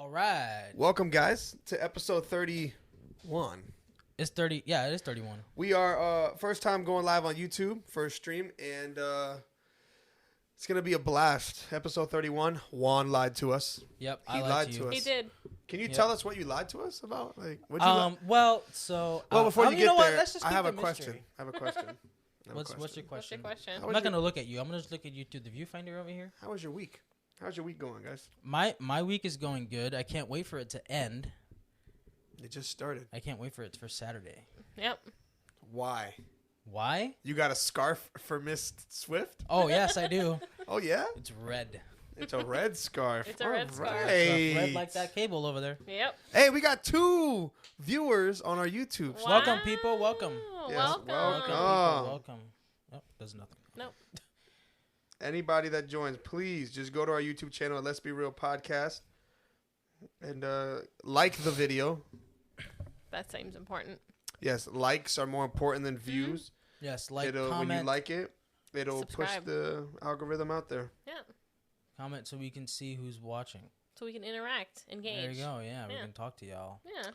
All right. Welcome, guys, to episode 31. It's 30. Yeah, it is 31. We are first time going live on YouTube, first stream, and it's going to be a blast. Episode 31, Juan lied to us. Yep, He lied to us. He did. Can you tell us what you lied to us about? Like, what'd you Well, before you get there, let's just I keep have the a question. mystery. I have a question. What's your question? What's your question? I'm not gonna look at you. I'm gonna just look at you through the viewfinder over here. How was your week? How's your week going, guys? My week is going good. I can't wait for it to end. It just started. I can't wait for Saturday. Yep. Why? Why? You got a scarf for Miss Swift? Oh yes, I do. Oh yeah? It's red. It's a red scarf. It's a red scarf. Right. Red like that cable over there. Yep. Hey, we got 2 viewers on our YouTube. Wow. Welcome, people. Welcome. Yes, Welcome. welcome. People, welcome. Oh, does nothing. Nope. Anybody that joins, please just go to our YouTube channel at Let's Be Real Podcast and like the video. That seems important. Yes, likes are more important than views. Yes, like, When comment. you like it, it'll Subscribe. push the algorithm out there. Yeah. Comment so we can see who's watching. So we can interact, engage. There you go. Yeah, we Yeah. can talk to y'all. Yeah.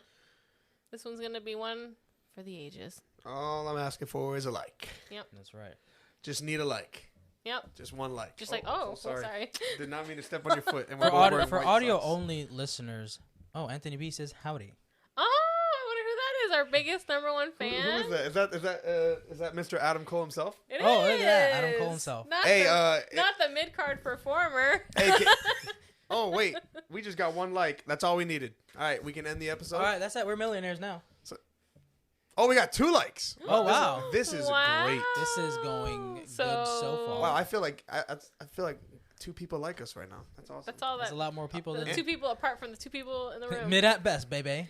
This one's going to be one for the ages. All I'm asking for is a like. That's right. Just need a like. Yep. Just one like. Just so sorry. sorry. Did not mean to step on your foot. And For we're wearing for white audio socks. only listeners. Oh, Anthony B says howdy. Oh, I wonder who that is. Our biggest #1 fan. Who is that? Is that Mr. Adam Cole himself? It Oh, look at that. Adam is. Cole himself. Not Hey, not the mid-card performer. Hey, oh wait, we just got 1 like. That's all we needed. All right, we can end the episode. All right, that's it. We're millionaires now. Oh, we got 2 likes. Oh, wow. This is Wow. great. This is going good so far. Wow, I feel like I feel like 2 people like us right now. That's awesome. That's all That's that. a lot more people The than 2 people apart from the 2 people in the room. mid at best, baby.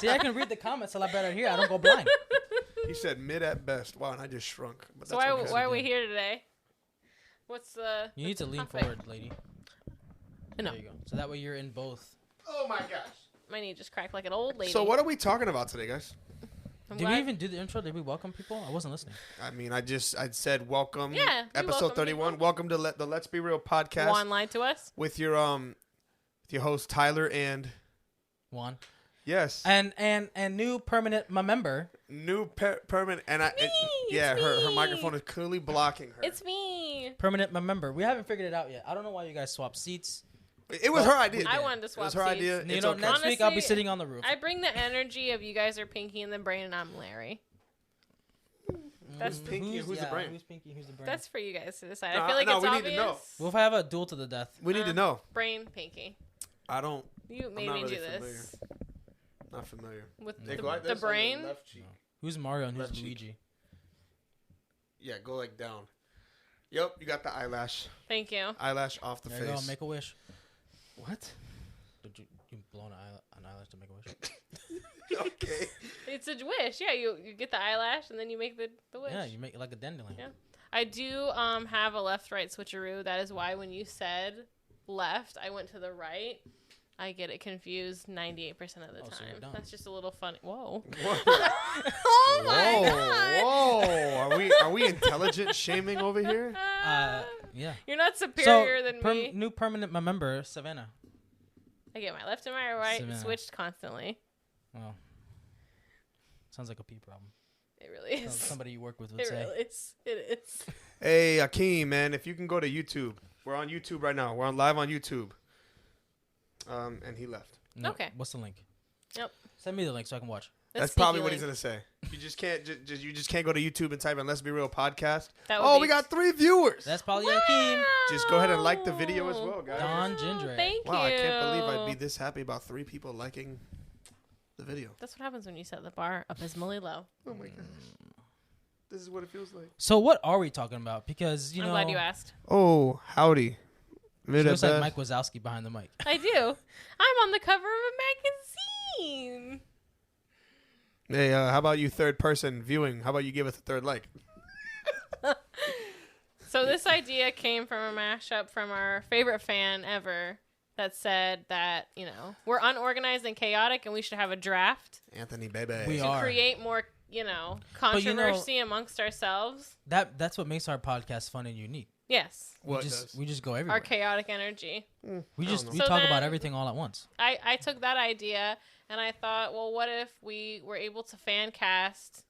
See, I can read the comments a lot better here. I don't go blind. He said mid at best. Wow, and I just shrunk. But So that's okay. why are we here today? What's the... You need to lean topic? forward, lady. No. There you go. So that way you're in both. Oh my gosh. My knee just cracked like an old lady. So what are we talking about today, guys? I'm Did glad- we even do the intro? Did we welcome people? I wasn't listening. I mean, I said welcome. Yeah, we Episode welcome 31. people. Welcome to the Let's Be Real podcast Juan lied to us. with your host Tyler and Juan. yes, And new permanent member. new permanent and I It's yeah, her me. microphone is clearly blocking her. It's me. Permanent member. We haven't figured it out yet. I don't know why you guys swap seats. It was her idea. I wanted to swap It was her seats. idea. You It's know, okay. next week I'll be Honestly, sitting on the roof. I bring the energy of you guys are Pinky and the Brain and I'm Larry. That's Pinky and who's the brain? Who's Pinky? Who's the brain? That's for you guys to decide. No, I feel like no, it's we need obvious. to know. What if I have a duel to the death? We need to know. Brain, Pinky. I don't. You made not me really do this. Not familiar. With They the, go like the this on brain. left cheek. Who's Mario and Left who's cheek. Luigi? Yeah, go like down. Yep, you got the eyelash. Thank you. Eyelash off the There you face. go. Make a wish. What? Did you blow an eyelash to make a wish? Okay. It's a wish. Yeah, you get the eyelash and then you make the wish. Yeah, you make it like a dandelion. Yeah. I do have a left-right switcheroo. That is why when you said left, I went to the right. I get it confused 98% of the Oh, so you're time. dumb. That's just a little funny. Whoa. Whoa. Oh my god. Whoa. Are we intelligent shaming over here? Yeah. You're not superior than So, me. new permanent member, Savanah. I get my left and my right Savanah. switched constantly. Well, sounds like a pee problem. It really is. Somebody you work with would It say. really is. It is. Hey, Akeem, man, if you can go to YouTube. We're on YouTube right now. We're on live on YouTube. And he left. No, Okay. What's the link? Yep. Send me the link so I can watch. That's probably what he's gonna say. You just can't. You just can't go to YouTube and type in "Let's Be Real" podcast. That would Oh, be- we got 3 viewers. That's probably Akeem. Just go ahead and like the video as well, guys. Don Ginger. Thank Wow, you. I can't believe I'd be this happy about 3 people liking the video. That's what happens when you set the bar abysmally low. Oh my gosh. This is what it feels like. So what are we talking about? Because you I'm know, glad you asked. Oh, howdy. she Mid looks at like best. Mike Wazowski behind the mic. I do. I'm on the cover of a magazine. Hey, how about you third person viewing? How about you give us a third like? So this idea came from a mashup from our favorite fan ever that said that, you know, we're unorganized and chaotic and we should have a draft Anthony Bebe. We to are. create more, you know, But you know- controversy amongst ourselves. That's what makes our podcast fun and unique. Yes. What We just go everywhere. Our chaotic energy. We I don't know. we So talk about then- everything all at once. I took that idea and I thought, well, what if we were able to fan cast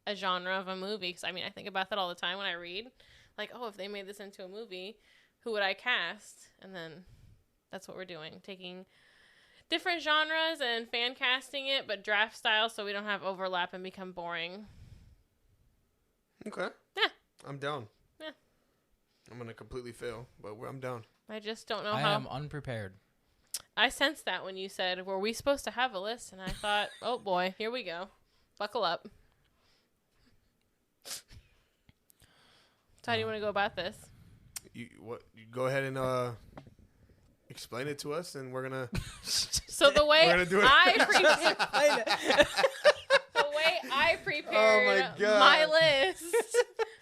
a genre of a movie? Because, I mean, I think about that all the time when I read. Like, oh, if they made this into a movie, who would I cast? And then that's what we're doing. Taking different genres and fan casting it, but draft style so we don't have overlap and become boring. Okay. Yeah. I'm down. Yeah. I'm gonna completely fail, but I'm down. I just don't know I how. am unprepared. I sensed that when you said, were we supposed to have a list? And I thought, oh boy, here we go. Buckle up. So how do you want to go about this? You go ahead and explain it to us, and we're gonna. So the way We're gonna do it. the way I prepared God. my list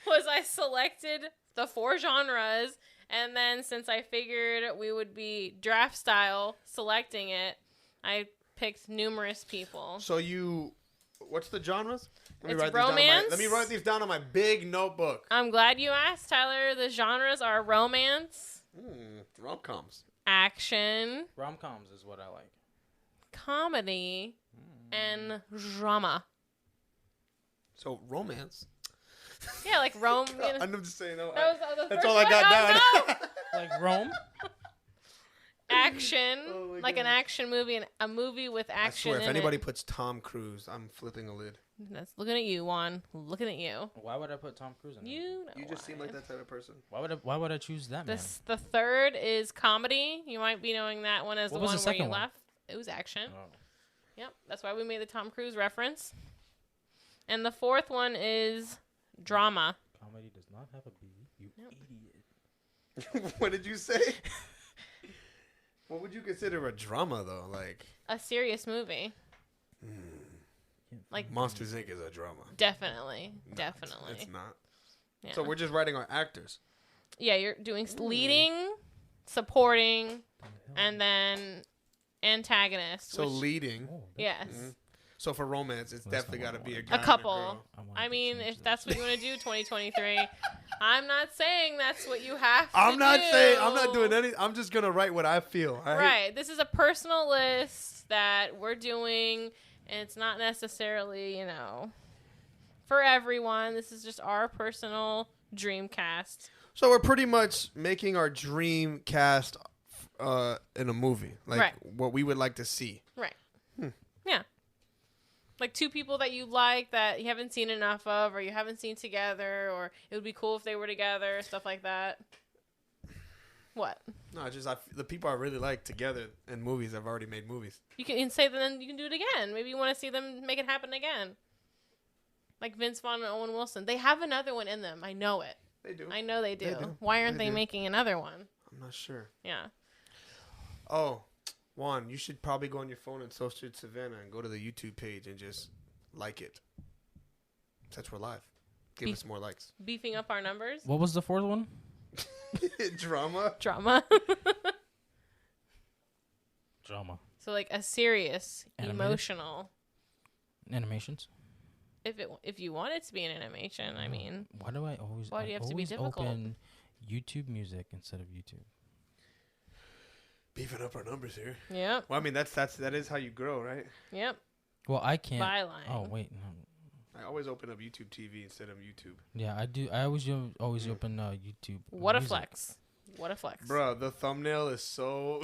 was I selected the 4 genres, and then since I figured we would be draft style selecting it, I picked numerous people. So what's the genres? It's Let romance. me write these down on my big notebook. I'm glad you asked, Tyler. The genres are romance, Rom-coms. action, Rom-coms is what I like. comedy, and drama. So romance. Yeah, like Rome. You know, I'm just saying. No, that was the that's first all I one. got Oh, down. no! Like Rome? Action, Oh my like an God. action movie, and a movie with I action swear, if in anybody it. puts Tom Cruise, I'm flipping a lid. That's looking at you, Juan. Looking at you. Why would I put Tom Cruise in it? You know You just seem why. like that type of person. Why would I choose that man? The third is comedy. You might be knowing that one as What the was one the where you second one? laugh. It was action. Oh. Yep, that's why we made the Tom Cruise reference. And the fourth one is drama. Comedy does not have a B, you Nope. idiot. What did you say? What would you consider a drama, though? Like A serious movie. Like Monsters Inc. is a drama. definitely, No, definitely. It's not. Yeah. So we're just writing our actors. Yeah, you're doing leading, supporting, and then antagonist. So which- leading. Oh, yes. Mhm. So for romance, it's Well, that's definitely not got to what I be a wanted. guy A and couple. girl. wanted I to mean, change if that. that's what you want to do, 2023. I'm not saying that's what you have to I'm not do. saying I'm not doing any. I'm just gonna write what I feel. all right? Right. This is a personal list that we're doing, and it's not necessarily, for everyone. This is just our personal dream cast. So we're pretty much making our dream cast in a movie, like Right. what we would like to see. Right. Yeah. Like 2 people that you like that you haven't seen enough of, or you haven't seen together, or it would be cool if they were together, stuff like that. What? No, it's just the people I really like together in movies have already made movies. You can say that, then you can do it again. Maybe you want to see them make it happen again. Like Vince Vaughn and Owen Wilson. They have another one in them. I know it. They do. I know they do. do. Why aren't They they do. making another one? I'm not sure. Yeah. Oh, Juan, you should probably go on your phone and search Savanah and go to the YouTube page and just like it. Since we're live, give us more likes. Beefing up our numbers. What was the fourth one? Drama. Drama. Drama. So like a serious, Animated? emotional. Animations. If you want it to be an animation, I mean, Why do I always? Why do you have to be always difficult? Open YouTube Music instead of YouTube. Beefing up our numbers here. yep, Well, I mean that is how you grow, right? yep. Well, I can't. Byline. Oh wait, no. I always open up YouTube TV instead of YouTube. Yeah, I do. I always open YouTube. What a Music. flex. What a flex. Bro, the thumbnail is so.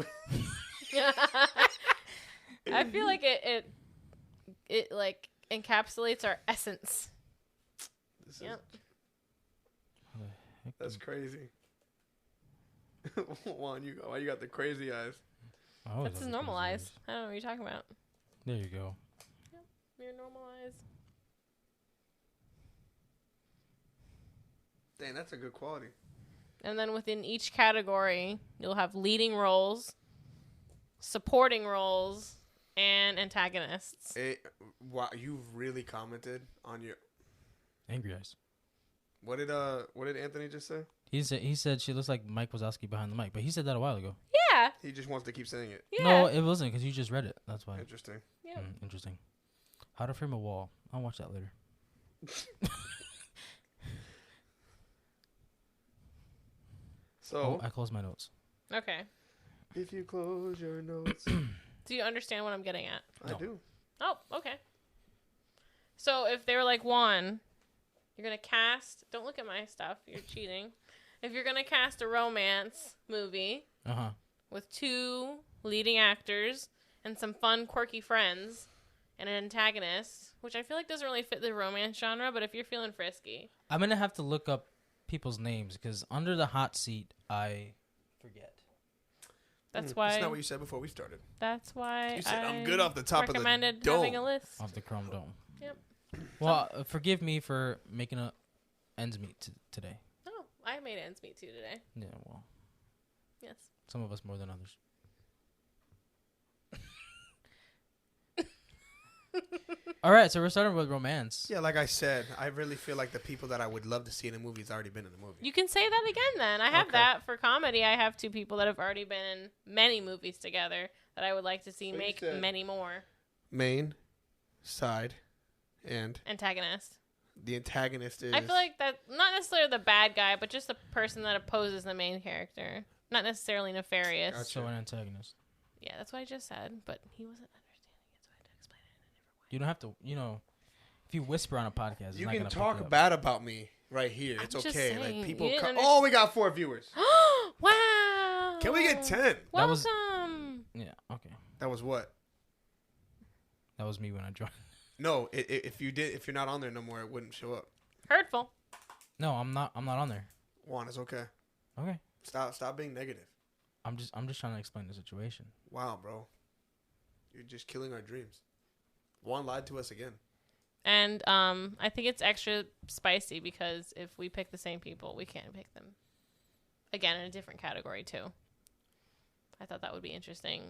I feel like it like encapsulates our essence. This Yep. That's crazy. Juan, why you got the crazy eyes? I always That's have his the normal crazy eyes. I don't know what you're talking about. There you go. Your normal eyes. Dang, that's a good quality. And then within each category, you'll have leading roles, supporting roles, and antagonists. Wow, you really commented on your. Angry eyes. What did Anthony just say? He said she looks like Mike Wazowski behind the mic, but he said that a while ago. Yeah. He just wants to keep saying it. Yeah. No, it wasn't because you just read it. That's why. Interesting. Yeah. Interesting. How to frame a wall. I'll watch that later. So I close my notes. Okay. if you close your notes, Do you understand what I'm getting at? I do. Oh, okay. So if they were like, Juan, you're going to cast... Don't look at my stuff. You're cheating. If you're going to cast a romance movie with 2 leading actors and some fun, quirky friends and an antagonist, which I feel like doesn't really fit the romance genre, but if you're feeling frisky... I'm going to have to look up people's names because under the hot seat, I forget. That's why... That's not what you said before we started. That's why You said, I I'm good off the top of the recommended dome. having a list. Off the Chrome Dome. Yep. Well, forgive me for making a ends meet today. Oh, I made ends meet too today. Yeah, well. Yes. Some of us more than others. All right, so we're starting with romance. Yeah, like I said, I really feel like the people that I would love to see in a movie has already been in the movie. You can say that again then. I have Okay. that for comedy. I have 2 people that have already been in many movies together that I would like to see So you make said- many more. Main, side, and Antagonist. the antagonist is... I feel like that, not necessarily the bad guy, but just the person that opposes the main character. Not necessarily nefarious. Gotcha. So an antagonist. Yeah, that's what I just said, but he wasn't understanding it, so I had to explain it in a different way. You don't have to, if you whisper on a podcast, it's You not can gonna pick talk you up. bad about me right here. I'm It's just okay. saying, Like people you didn't Oh, we got 4 viewers. Wow! Can we get 10? That was- Welcome! Yeah, okay. That was what? That was me when I joined. No, if you're not on there no more, it wouldn't show up. Hurtful. No, I'm not on there. Juan, it's okay. Okay. Stop being negative. I'm just trying to explain the situation. Wow, bro. You're just killing our dreams. Juan lied to us again. And I think it's extra spicy because if we pick the same people, we can't pick them again in a different category too. I thought that would be interesting.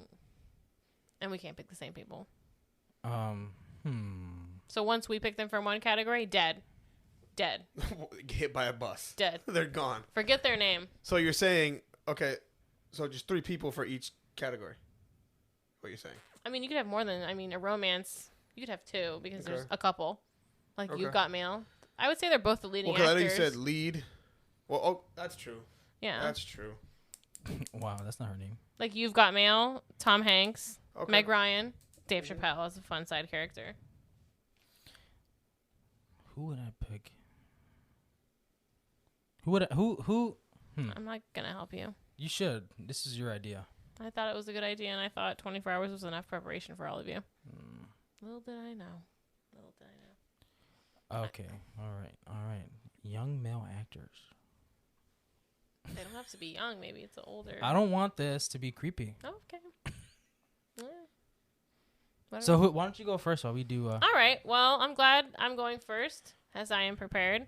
And we can't pick the same people. So once we pick them from one category, dead. Hit by a bus. Dead. They're gone. Forget their name. So you're saying, okay, so just 3 people for each category. What you're saying? I mean, you could have more than, a romance. You could have 2 because there's Okay. a couple. Like Okay. You've Got Mail. I would say they're both the leading Well, because I know actors. you said lead. Well, oh, that's true. Yeah. That's true. Wow, that's not her name. Like You've Got Mail, Tom Hanks, Okay. Meg Ryan, Dave Chappelle as a fun side character. Who would I pick? Who? I'm not going to help you. You should. This is your idea. I thought it was a good idea, and I thought 24 hours was enough preparation for all of you. Little did I know. Okay. All right. Young male actors. They don't have to be young. Maybe it's older. I don't want this to be creepy. Oh, okay. Yeah. Whatever. So why don't you go first while we do? All right. Well, I'm glad I'm going first, as I am prepared.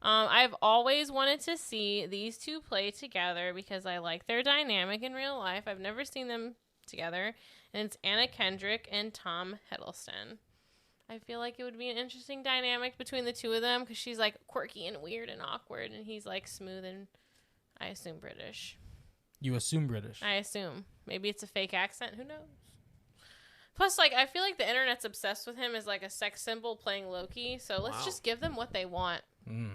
I've always wanted to see these 2 play together because I like their dynamic in real life. I've never seen them together, and it's Anna Kendrick and Tom Hiddleston. I feel like it would be an interesting dynamic between the 2 of them because she's like quirky and weird and awkward, and he's like smooth and, I assume, British. You assume British. I assume. Maybe it's a fake accent. Who knows? Plus, I feel like the internet's obsessed with him as, like, a sex symbol playing Loki. So let's just give them what they want.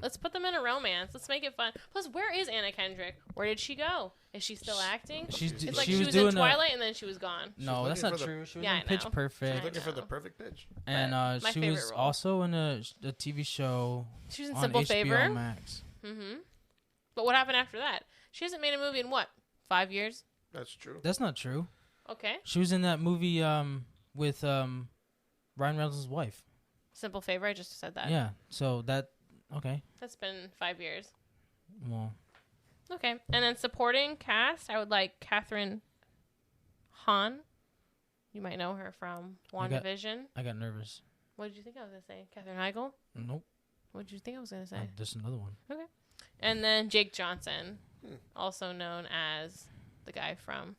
Let's put them in a romance. Let's make it fun. Plus, where is Anna Kendrick? Where did she go? Is she still acting? It's like she was in Twilight and then she was gone. No, that's not looking for true. She was Yeah, in I Pitch know. Perfect. She's looking for the perfect pitch. And My she favorite was role. also in a TV show She was in on Simple HBO Favor. Max. Mm-hmm. But what happened after that? She hasn't made a movie in what? 5 years? That's true. That's not true. Okay. She was in that movie with Ryan Reynolds' wife. Simple Favor. I just said that. Yeah. So okay. That's been 5 years. Well, Okay. And then supporting cast, I would like Catherine Hahn. You might know her from WandaVision. I got nervous. What did you think I was going to say? Catherine Heigl? Nope. What did you think I was going to say? There's another one. Okay. And then Jake Johnson, also known as the guy from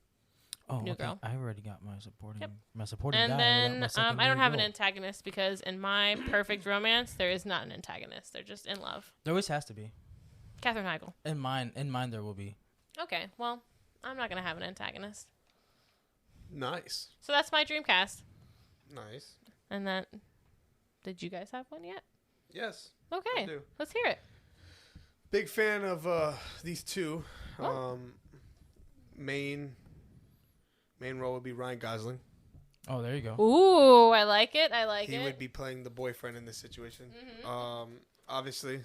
Oh, New okay. Girl. I already got my supporting. Yep. My supporting And guy. then my second I don't lead have an role. antagonist because in my perfect romance, there is not an antagonist. They're just in love. There always has to be. Catherine Heigl. In mine, there will be. Okay, well, I'm not going to have an antagonist. Nice. So that's my dream cast. Nice. And that, did you guys have one yet? Yes. Okay, I do. let's hear it. Big fan of these 2. Main role would be Ryan Gosling. Oh, there you go. Ooh, I like it. I like He it. would be playing the boyfriend in this situation. Obviously.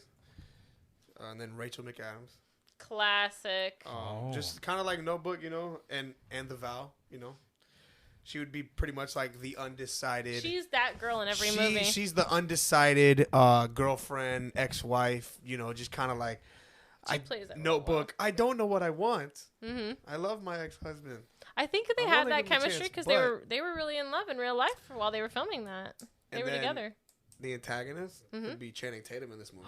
And then Rachel McAdams. Classic. Just kind of like Notebook, and The Vow, She would be pretty much like the undecided. She's that girl in every movie. She's the undecided girlfriend, ex-wife, just kind of like She plays that Notebook. well. I don't know what I want. Mm-hmm. I love my ex-husband. I think they I had wanna that give him a chemistry chance, because but- they were really in love in real life while they were filming that. They And were then together. The antagonist Mhm. would be Channing Tatum in this movie.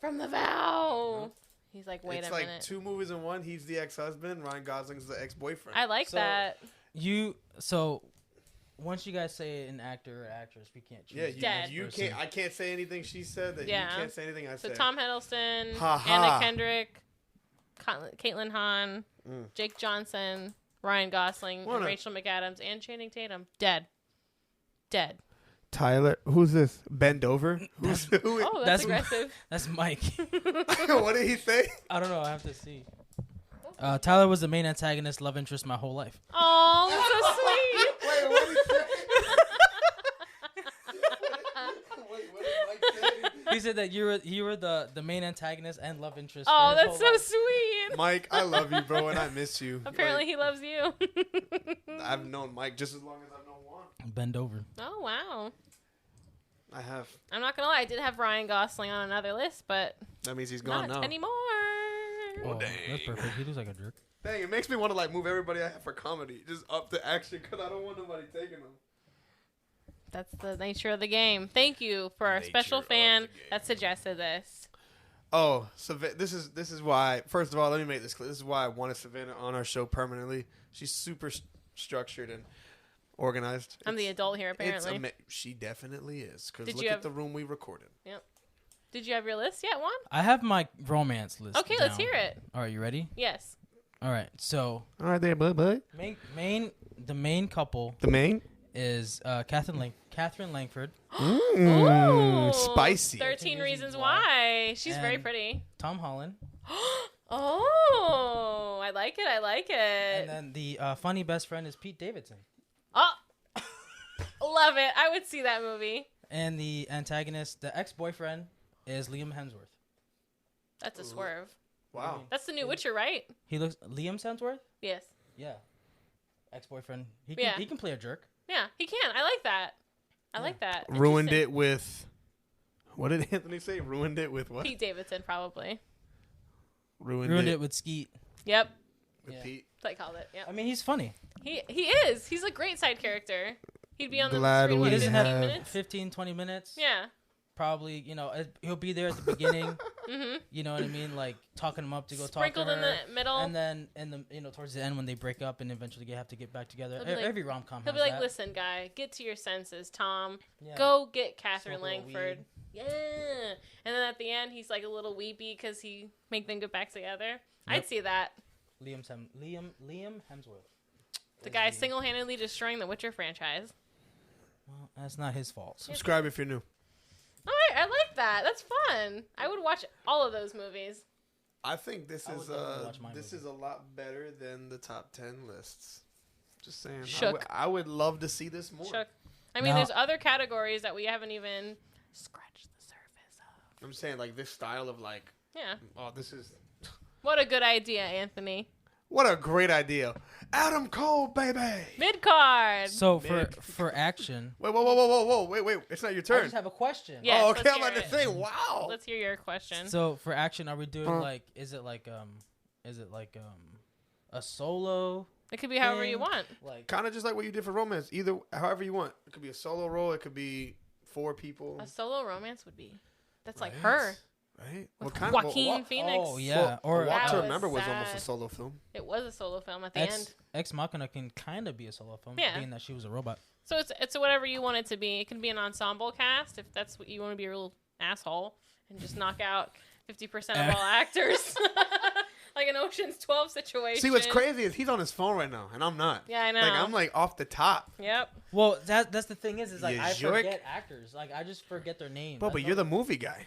From The Vow. He's like, wait it's a like minute. 2 movies in one. He's the ex-husband. Ryan Gosling's the ex-boyfriend. I like So- that. So once you guys say an actor or actress, we can't choose. Dead. you person. can't. I can't say anything she said. That Yeah. you can't say anything I So said. Tom Hiddleston, Ha ha. Anna Kendrick, Caitlin Hahn, Mm. Jake Johnson, Ryan Gosling, and Wanna- Rachel McAdams, and Channing Tatum. Dead. Tyler, who's this? Bend over. Who's who? Oh, That's- that's aggressive. That's Mike. What did he say? I don't know. I have to see. Tyler was the main antagonist, love interest my whole life. Oh, so sweet. Wait, what did he say? Wait, what did Mike say? He said that you were the main antagonist and love interest. Oh, for his that's whole so life. sweet. Mike, I love you, bro, and I miss you. Apparently, he loves you. I've known Mike just as long as I've known Juan. Bend over. Oh, wow. I have. I'm not going to lie. I did have Ryan Gosling on another list, but That means he's gone not now. anymore. Oh, dang. that's perfect. He looks like a jerk. Dang, it makes me want to like move everybody I have for comedy just up to action because I don't want nobody taking them. That's the nature of the game. Thank you for our Nature special of fan the game. that suggested this. Oh, so this is why. First of all, let me make this clear. This is why I wanted Savanah on our show permanently. She's super structured and organized. I'm the adult here, apparently. She definitely is. Because Did look you at have- the room we recorded. Did you have your list yet, Juan? I have my romance list. Okay, let's down. hear it. All right, you ready? Yes. All right. So All right, there, bud. the main couple The main. is Catherine Langford, Ooh, Spicy. 13 Reasons Why. She's very And- pretty. Tom Holland, Oh, I like it. I like and it. then the funny best friend is Pete Davidson, Oh, love it. I would see that movie. and the antagonist, the ex-boyfriend, is Liam Hemsworth. That's a swerve. Wow. That's the new Witcher, right? He looks Liam Hemsworth. Yes. Yeah, ex-boyfriend. He Yeah. can play a jerk. Yeah, he can. I like that. I like that. Ruined Interesting. it with. What did Anthony say? Ruined it with what? Pete Davidson, probably. Ruined it with Skeet. Yep. with Yeah. Pete. That's what I called it. Yep. I mean, he's funny. He is. He's a great side character. He'd be on the Glad screen we what, He doesn't 15 have minutes. 15, 20 minutes. Yeah. Probably, he'll be there at the beginning. Mhm. You know what I mean? Like talking him up to go Sprinkled talk to her. in the middle. And then in the towards the end when they break up and eventually have to get back together. He'll be like- Every rom com. He'll be like, "Listen, guy, get to your senses, Tom. Yeah. Go get Catherine Smoke a little Langford." weed. Yeah. And then at the end, he's like a little weepy because he make them get back together. I'd see that. Liam Hemsworth. The guy single-handedly destroying the Witcher franchise. Well, that's not his fault. Subscribe if you're new. All right, I like that. That's fun. I would watch all of those movies. I think this I is would definitely watch my this movie. is a lot better than the top 10 lists. Just saying. Shook. I would love to see this more. Chuck. I mean, Now- there's other categories that we haven't even scratched the surface of. I'm saying like this style of like, Yeah. oh, this is What a good idea, Anthony. what a great idea. Adam Cole, baby. Mid-card. So Mick. for action, Wait, whoa, wait. It's not your I turn. just have a question. Yeah. Yes, oh, okay. let's I'm about hear to it. say, wow. Let's hear your question. So for action, are we doing is it like a solo It could be however you thing? want. like Kind of just like what you did for romance. Either, however you want. It could be a solo role. It could be 4 people. A solo romance would be. That's like Right? her. Right? With Well, Joaquin Phoenix. Oh yeah, or Walk That to was Remember was almost a sad. solo film. It was a solo film at the end. Ex Machina can kind of be a solo film, Yeah. being that she was a robot. So it's whatever you want it to be. It can be an ensemble cast if that's what you want to be a real asshole and just knock out 50% of all actors. Like an Ocean's 12 situation. See, what's crazy is he's on his phone right now, and I'm not. Yeah, I know. Like, I'm like off the top. Yep. Well, that's the thing is like Yeah, I Joik. forget actors, like I just forget their names. But you're the movie guy.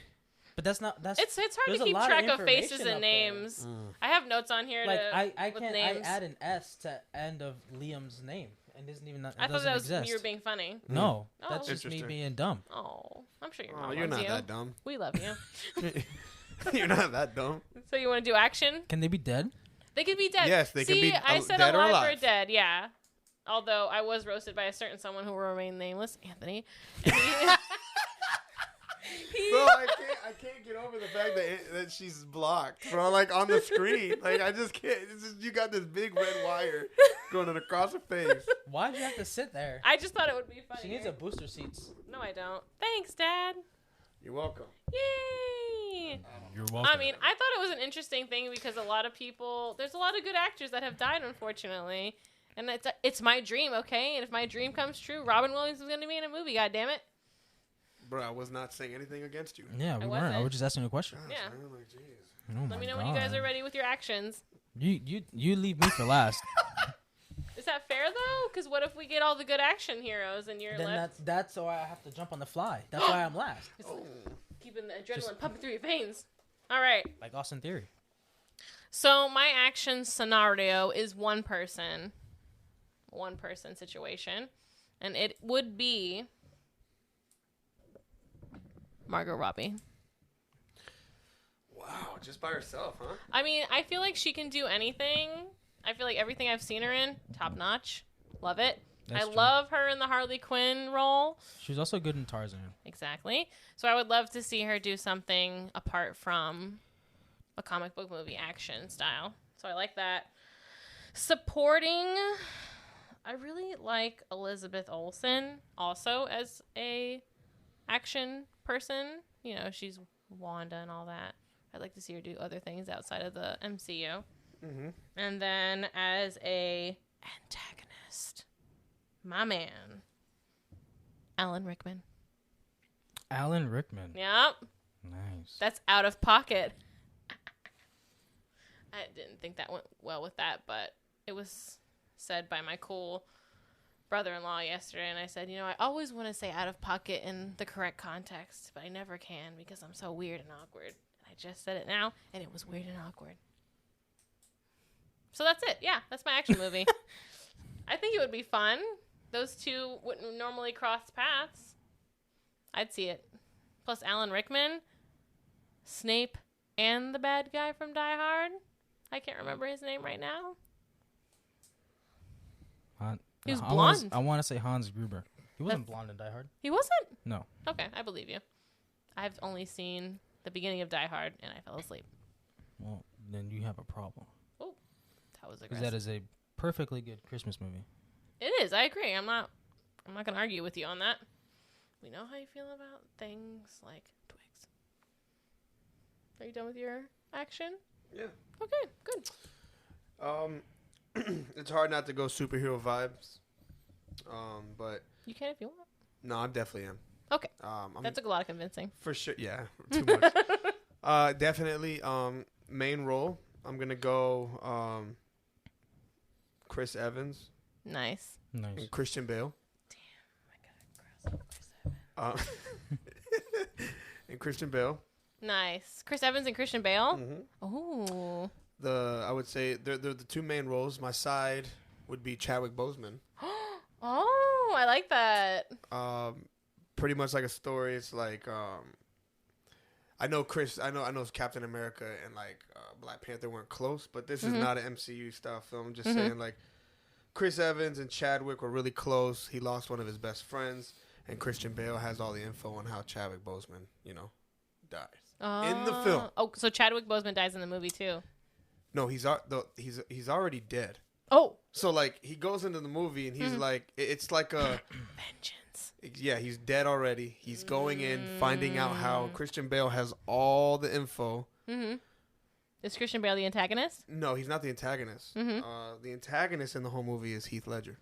But that's not. That's It's hard there's to a keep lot track of information faces up and there. names. I have notes on here. Like I with can't. names. I add an S to end of Liam's name, and isn't even. It I thought doesn't that was exist. you were being funny. No, Oh. that's just me Interesting. being dumb. Oh, I'm sure your Oh, mom you're loves not you. that dumb. We love you. You're not that dumb. So you want to do action? Can they be dead? They could be dead. Yes, they could See, be I said dead or alive alive. or dead. Yeah. Although I was roasted by a certain someone who will remain nameless, Anthony. And Bro, I can't get over the fact that she's blocked, bro. Like on the screen, like I just can't. It's just, you got this big red wire going across her face. Why'd you have to sit there? I just thought it would be funny. She needs a booster seats. No, I don't. Thanks, Dad. You're welcome. Yay! You're welcome. I mean, I thought it was an interesting thing because a lot of people, there's a lot of good actors that have died, unfortunately. And it's my dream, okay? And if my dream comes true, Robin Williams is going to be in a movie, goddammit. Bro, I was not saying anything against you. yeah, we I weren't. I wasn't. was just asking you a question. Gosh, Yeah. man, like, jeez. Oh Let my me know when you guys God. are ready with your actions. You leave me for last. Is that fair, though? Because what if we get all the good action heroes and you're Then left that's why I have to jump on the fly. That's why I'm last. Oh. keeping the adrenaline Just- pumping through your veins? All right. Like Austin Theory. So my action scenario is one person situation, and it would be Margot Robbie. Wow, just by herself, huh? I mean, I feel like she can do anything. I feel like everything I've seen her in, top notch. Love it. That's I true. love her in the Harley Quinn role. She was also good in Tarzan. Exactly. So I would love to see her do something apart from a comic book movie action style. So I like that. Supporting, I really like Elizabeth Olsen also as a action person. You know, she's Wanda and all that. I'd like to see her do other things outside of the MCU. Mm-hmm. And then as a antagonist, my man, Alan Rickman. Alan Rickman. Yep. Nice. That's out of pocket. I didn't think that went well with that, but it was said by my cool brother-in-law yesterday, and I said, you know, I always want to say out of pocket in the correct context, but I never can because I'm so weird and awkward. And I just said it now, and it was weird and awkward. So that's it. Yeah, that's my action movie. I think it would be fun. Those two wouldn't normally cross paths. I'd see it. Plus Alan Rickman, Snape, and the bad guy from Die Hard. I can't remember his name right now. He was blonde. I want to say Hans Gruber. He wasn't blonde in Die Hard. He wasn't? No. Okay, I believe you. I've only seen the beginning of Die Hard, and I fell asleep. Well, then you have a problem. Oh, that was Because aggressive. that is a perfectly good Christmas movie. It is. I agree. I'm not going to argue with you on that. We know how you feel about things like twigs. Are you done with your action? Yeah. Okay, good. It's hard not to go superhero vibes. But You can if you want. no, I definitely am. Okay. I'm That took a lot of convincing. for sure. Yeah, too much. Definitely. Main role. I'm gonna go. Chris Evans Nice. Nice. and Christian Bale. Damn. And Christian Bale. Nice. Chris Evans and Christian Bale? Mm-hmm. Oh. I would say they're the two main roles. My side would be Chadwick Boseman. Oh, I like that. Pretty much like a story. It's like I know Captain America and like Black Panther weren't close, but this is not an MCU style film. I'm just saying like Chris Evans and Chadwick were really close. He lost one of his best friends, and Christian Bale has all the info on how Chadwick Boseman, dies. In the film. Oh, so Chadwick Boseman dies in the movie too. No, he's already dead. Oh. So like he goes into the movie and he's like, it's like a Vengeance. yeah, he's dead already. He's going in, finding out how Christian Bale has all the info. Mm-hmm. Is Christian Bale the antagonist? No, he's not the antagonist. The antagonist in the whole movie is Heath Ledger.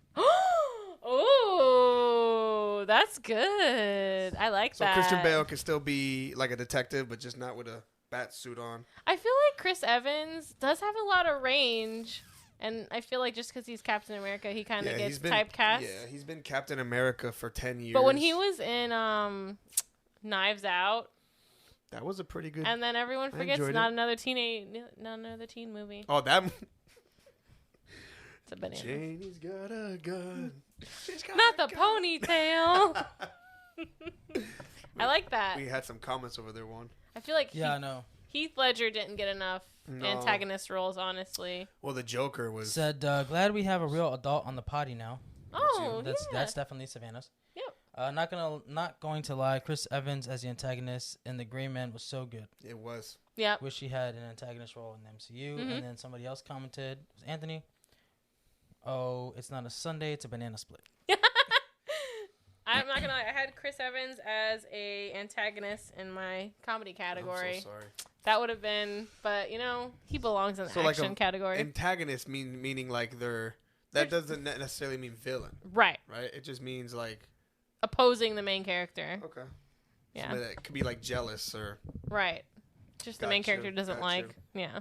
Oh, that's good. I like So that. Christian Bale can still be like a detective, but just not with a bat suit on. I feel like Chris Evans does have a lot of range. And I feel like just because he's Captain America, he kind of gets typecast. Yeah, he's been Captain America for 10 years. But when he was in Knives Out, That was a pretty good. And then everyone forgets enjoyed not it. another teen movie. Oh, that. It's a banana. Janie's got a gun. She's got Not a the gun. ponytail. I like that. We had some comments over there, Juan. I feel like Yeah, I know. Heath Ledger didn't get enough No. antagonist roles, honestly. Well, the Joker was. Said, glad we have a real adult on the potty now. Oh, That's yeah. that's definitely Savanah's. Yep. Not going to lie, Chris Evans as the antagonist in The Gray Man was so good. It was. Yep. Wish he had an antagonist role in the MCU. Mhm. And then somebody else commented, it was Anthony. Oh, it's not a Sunday, it's a banana split. I'm not gonna lie. I had Chris Evans as a antagonist in my comedy category. I'm so sorry. That would have been, but he belongs in the So, like, action category. Antagonist meaning like they're. That doesn't necessarily mean villain, Right. right? It just means like. Opposing the main character. Okay. Yeah. Somebody that could be like jealous or. Right. Just the main Gotcha, character doesn't gotcha. like. Yeah.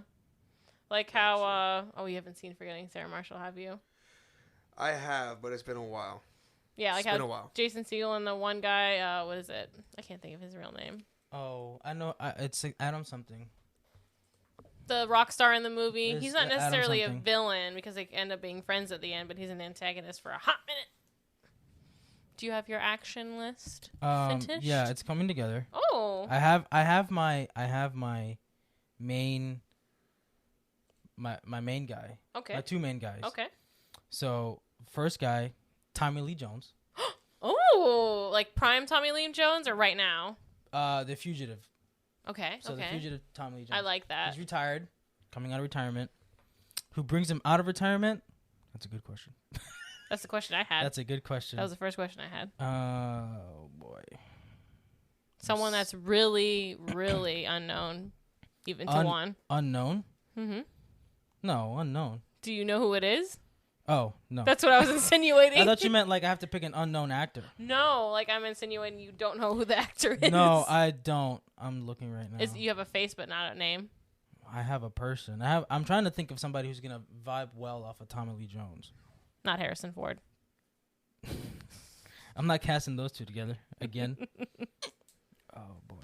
Like how, you haven't seen Forgetting Sarah Marshall, have you? I have, but it's been a while. Yeah, like It's been a how while. Jason Segel and the one guy, what is it? I can't think of his real name. Oh, I know. It's Adam something. The rock star in the movie. It's He's not Adam necessarily a something. villain because they end up being friends at the end, but he's an antagonist for a hot minute. Do you have your action list finished? Yeah, it's coming together. Oh. I have my main my main guy. Okay. My two main guys. Okay. So first guy, Tommy Lee Jones. Oh, like prime Tommy Lee Jones or right now? The Fugitive. Okay. So okay. the Fugitive, Tommy Lee Jones. I like that. He's retired, coming out of retirement. Who brings him out of retirement? That's a good question. That's the question I had. That's a good question. That was the first question I had. Oh boy. Someone that's really, really unknown, even to Juan. Unknown? Mm-hmm. No, unknown. Do you know who it is? Oh no. That's what I was insinuating. I thought you meant like I have to pick an unknown actor. No, like I'm insinuating you don't know who the actor is. No, I don't. I'm looking right now. You have a face but not a name. I have a person. I'm trying to think of somebody who's gonna vibe well off of Tommy Lee Jones. Not Harrison Ford. I'm not casting those two together again. Oh boy,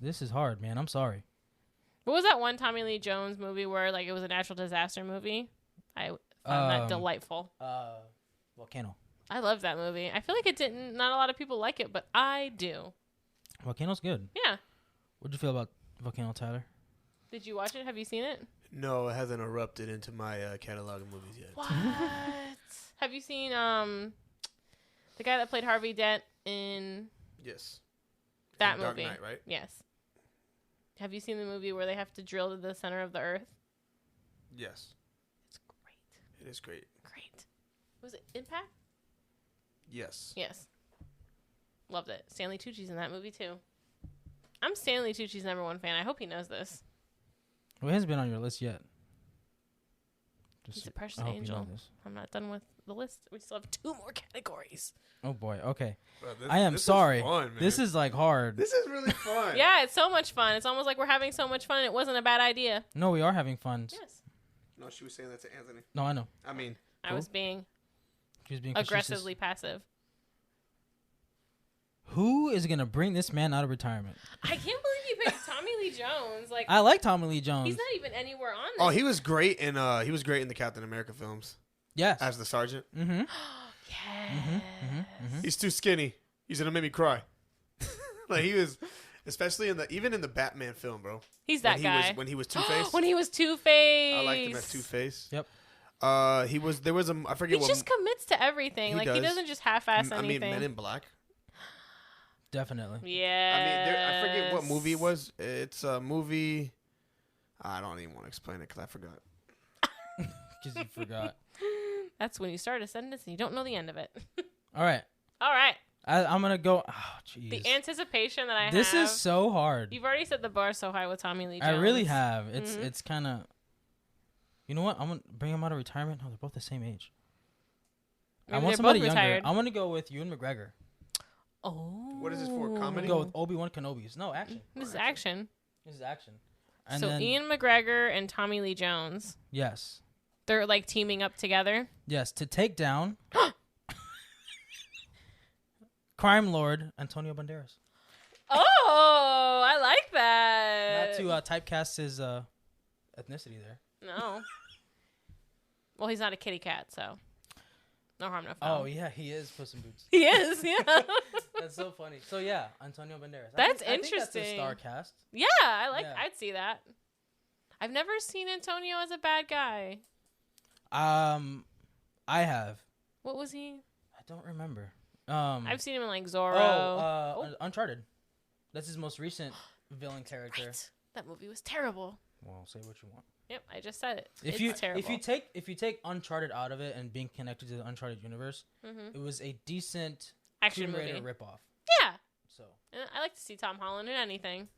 this is hard, man. I'm sorry. What was that one Tommy Lee Jones movie where like it was a natural disaster movie? I found that delightful. Volcano. I love that movie. I feel like it didn't. Not a lot of people like it, but I do. Volcano's good. Yeah. What'd you feel about Volcano, Tyler? Did you watch it? Have you seen it? No, it hasn't erupted into my catalog of movies yet. What? Have you seen the guy that played Harvey Dent in Yes. that In Dark movie? Knight, right? Yes. Have you seen the movie where they have to drill to the center of the earth? Yes. It's great. It is great. Great. Was it Impact? Yes. Yes. Loved it. Stanley Tucci's in that movie too. I'm Stanley Tucci's #1 fan. I hope he knows this. Well, it hasn't been on your list yet. He's a precious I hope you angel. know this. I'm not done with the list. We still have 2 more categories. Oh boy. Okay. Bro, I am this sorry. Is fun, man. This is like hard. This is really fun. Yeah, it's so much fun. It's almost like we're having so much fun. It wasn't a bad idea. No, we are having fun. Yes. No, she was saying that to Anthony. No, I know. I mean, I was being She was being aggressively passive. Who is gonna bring this man out of retirement? I can't believe you picked Tommy Lee Jones. Like I like Tommy Lee Jones. he's not even anywhere on this. oh, he was great in the Captain America films Yes. as the sergeant. Mm-hmm. Yes. He's too skinny. He's gonna make me cry. Like he was, especially even in the Batman film, bro. He's that guy. When he was Two-Face. When he was Two-Face. I liked him as Two-Face. Yep. There was I forget He what. just commits to everything. He Like he does. doesn't just half-ass I anything. mean, Men in Black. Definitely. Yeah. I mean, I forget what movie it was. It's a movie. I don't even want to explain it because I forgot. Because you forgot. That's when you start a sentence and you don't know the end of it. All right. All right. I'm gonna go. Oh, jeez. The anticipation that I have. This is so hard. You've already set the bar so high with Tommy Lee Jones. I really have. It's Mhm. it's kind of. You know what? I'm gonna bring him out of retirement. No, they're both the same age. Maybe I want they're somebody both younger. retired. I'm gonna go with Ewan McGregor. Oh. What is this for, I'm comedy? gonna go with Obi-Wan Kenobi's. No, action. This is action. This is action. And So then, Ian McGregor and Tommy Lee Jones. Yes. They're like teaming up together. Yes, to take down crime lord Antonio Banderas. Oh, Oh, I like that. Not to typecast his ethnicity there. No. Well, he's not a kitty cat, so no harm, no foul. Oh yeah, he is Puss in Boots. He is, yeah. That's so funny. So yeah, Antonio Banderas. That's I think that's a interesting. star cast. Yeah, Yeah. I'd see that. I've never seen Antonio as a bad guy. I have. What was he? I don't remember. I've seen him in like Zorro. Uncharted. That's his most recent villain character. Right. That movie was terrible. Well, say what you want. Yep, I just said it. It's terrible. If you take Uncharted out of it and being connected to the Uncharted universe, it was a decent action Tomb movie Raider ripoff. Yeah. So And I like to see Tom Holland in anything.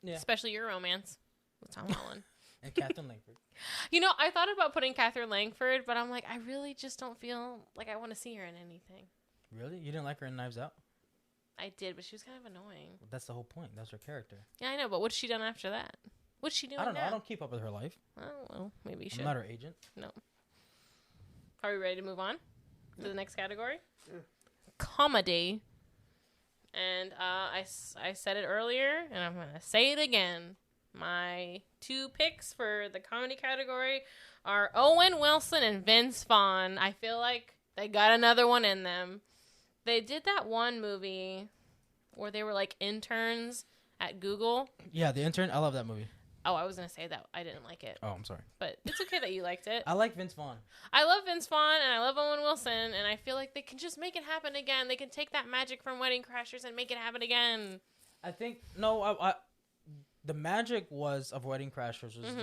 Yeah. Especially your romance with Tom Holland. And Catherine Langford. You know, I thought about putting Catherine Langford, but I'm like, I really just don't feel like I want to see her in anything. Really? You didn't like her in Knives Out? I did, but she was kind of annoying. Well, that's the whole point. That's her character. Yeah, I know, but what's she done after that? What's she doing I don't know. now? I don't keep up with her life. Oh, well, maybe you should. I'm not her agent. No. Are we ready to move on to the next category? Yeah. Comedy. And I said it earlier, and I'm going to say it again. My 2 picks for the comedy category are Owen Wilson and Vince Vaughn. I feel like they got another one in them. They did that one movie where they were like interns at Google. Yeah, The Intern. I love that movie. Oh, I was going to say that. I didn't like it. Oh, I'm sorry. But it's okay that you liked it. I like Vince Vaughn. I love Vince Vaughn and I love Owen Wilson, and I feel like they can just make it happen again. They can take that magic from Wedding Crashers and make it happen again. I think the magic of Wedding Crashers was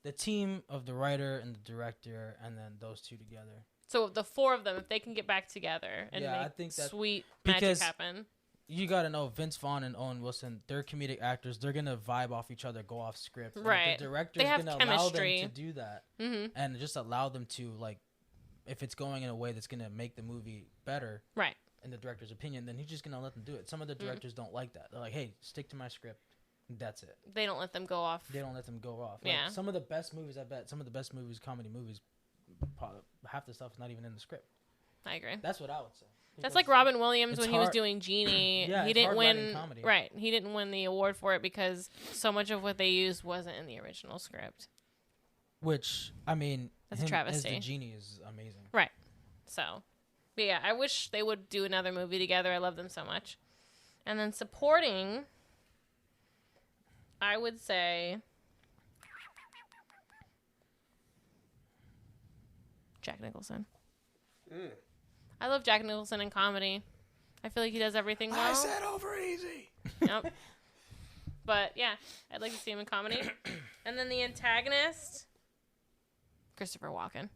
the team of the writer and the director, and then those two together. So the 4 of them, if they can get back together and I make think that, sweet magic happen. You got to know Vince Vaughn and Owen Wilson, they're comedic actors. They're going to vibe off each other, go off script. Right. Like, the director's going to allow them to do that. Mm-hmm. And just allow them to, like, if it's going in a way that's going to make the movie better, right, in the director's opinion, then he's just going to let them do it. Some of the directors don't like that. They're like, hey, stick to my script. That's it. They don't let them go off. Like, yeah. Some of the best movies, comedy movies, half the stuff is not even in the script. I agree. That's what I would say. That's like Robin Williams when he was doing Genie. Yeah, he didn't win. comedy. Right. He didn't win the award for it because so much of what they used wasn't in the original script. Which, I mean, that's a travesty. As the Genie is amazing. Right. So, but yeah, I wish they would do another movie together. I love them so much. And then supporting, I would say Jack Nicholson. I love Jack Nicholson in comedy. I feel like he does everything well. I said over easy. Yep. But yeah, I'd like to see him in comedy. And then the antagonist, Christopher Walken.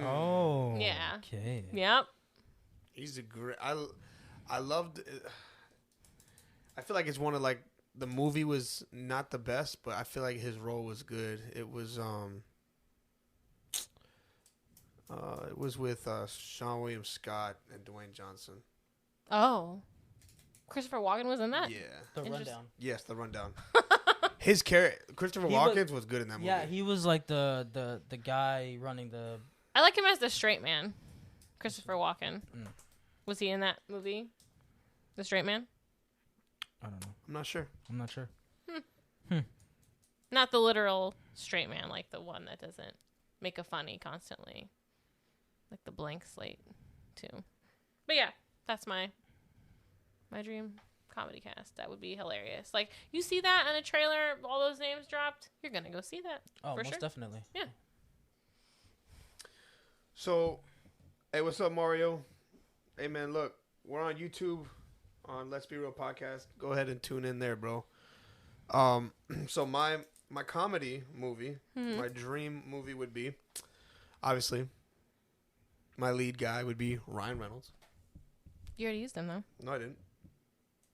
Oh. Yeah. Okay. Yep. He's a great. I loved it. I feel like it's one of like the movie was not the best, but I feel like his role was good. It was with Sean William Scott and Dwayne Johnson. Oh. Christopher Walken was in that? Yeah. The Rundown. Yes, The Rundown. His character, Christopher Walken, was good in that movie. Yeah, he was like the guy running the... I like him as the straight man. Christopher Walken. Was he in that movie? The straight man? I don't know. I'm not sure. Not the literal straight man, like the one that doesn't make a funny constantly. Like the blank slate, too. But yeah, that's my dream comedy cast. That would be hilarious. Like, you see that on a trailer, all those names dropped, you're going to go see that. Oh, for most sure. definitely. Yeah. So, hey, what's up, Mario? Hey, man, look, we're on YouTube on Let's Be Real Podcast. Go ahead and tune in there, bro. So my comedy movie, my dream movie would be, obviously, my lead guy would be Ryan Reynolds. You already used him, though. No, I didn't.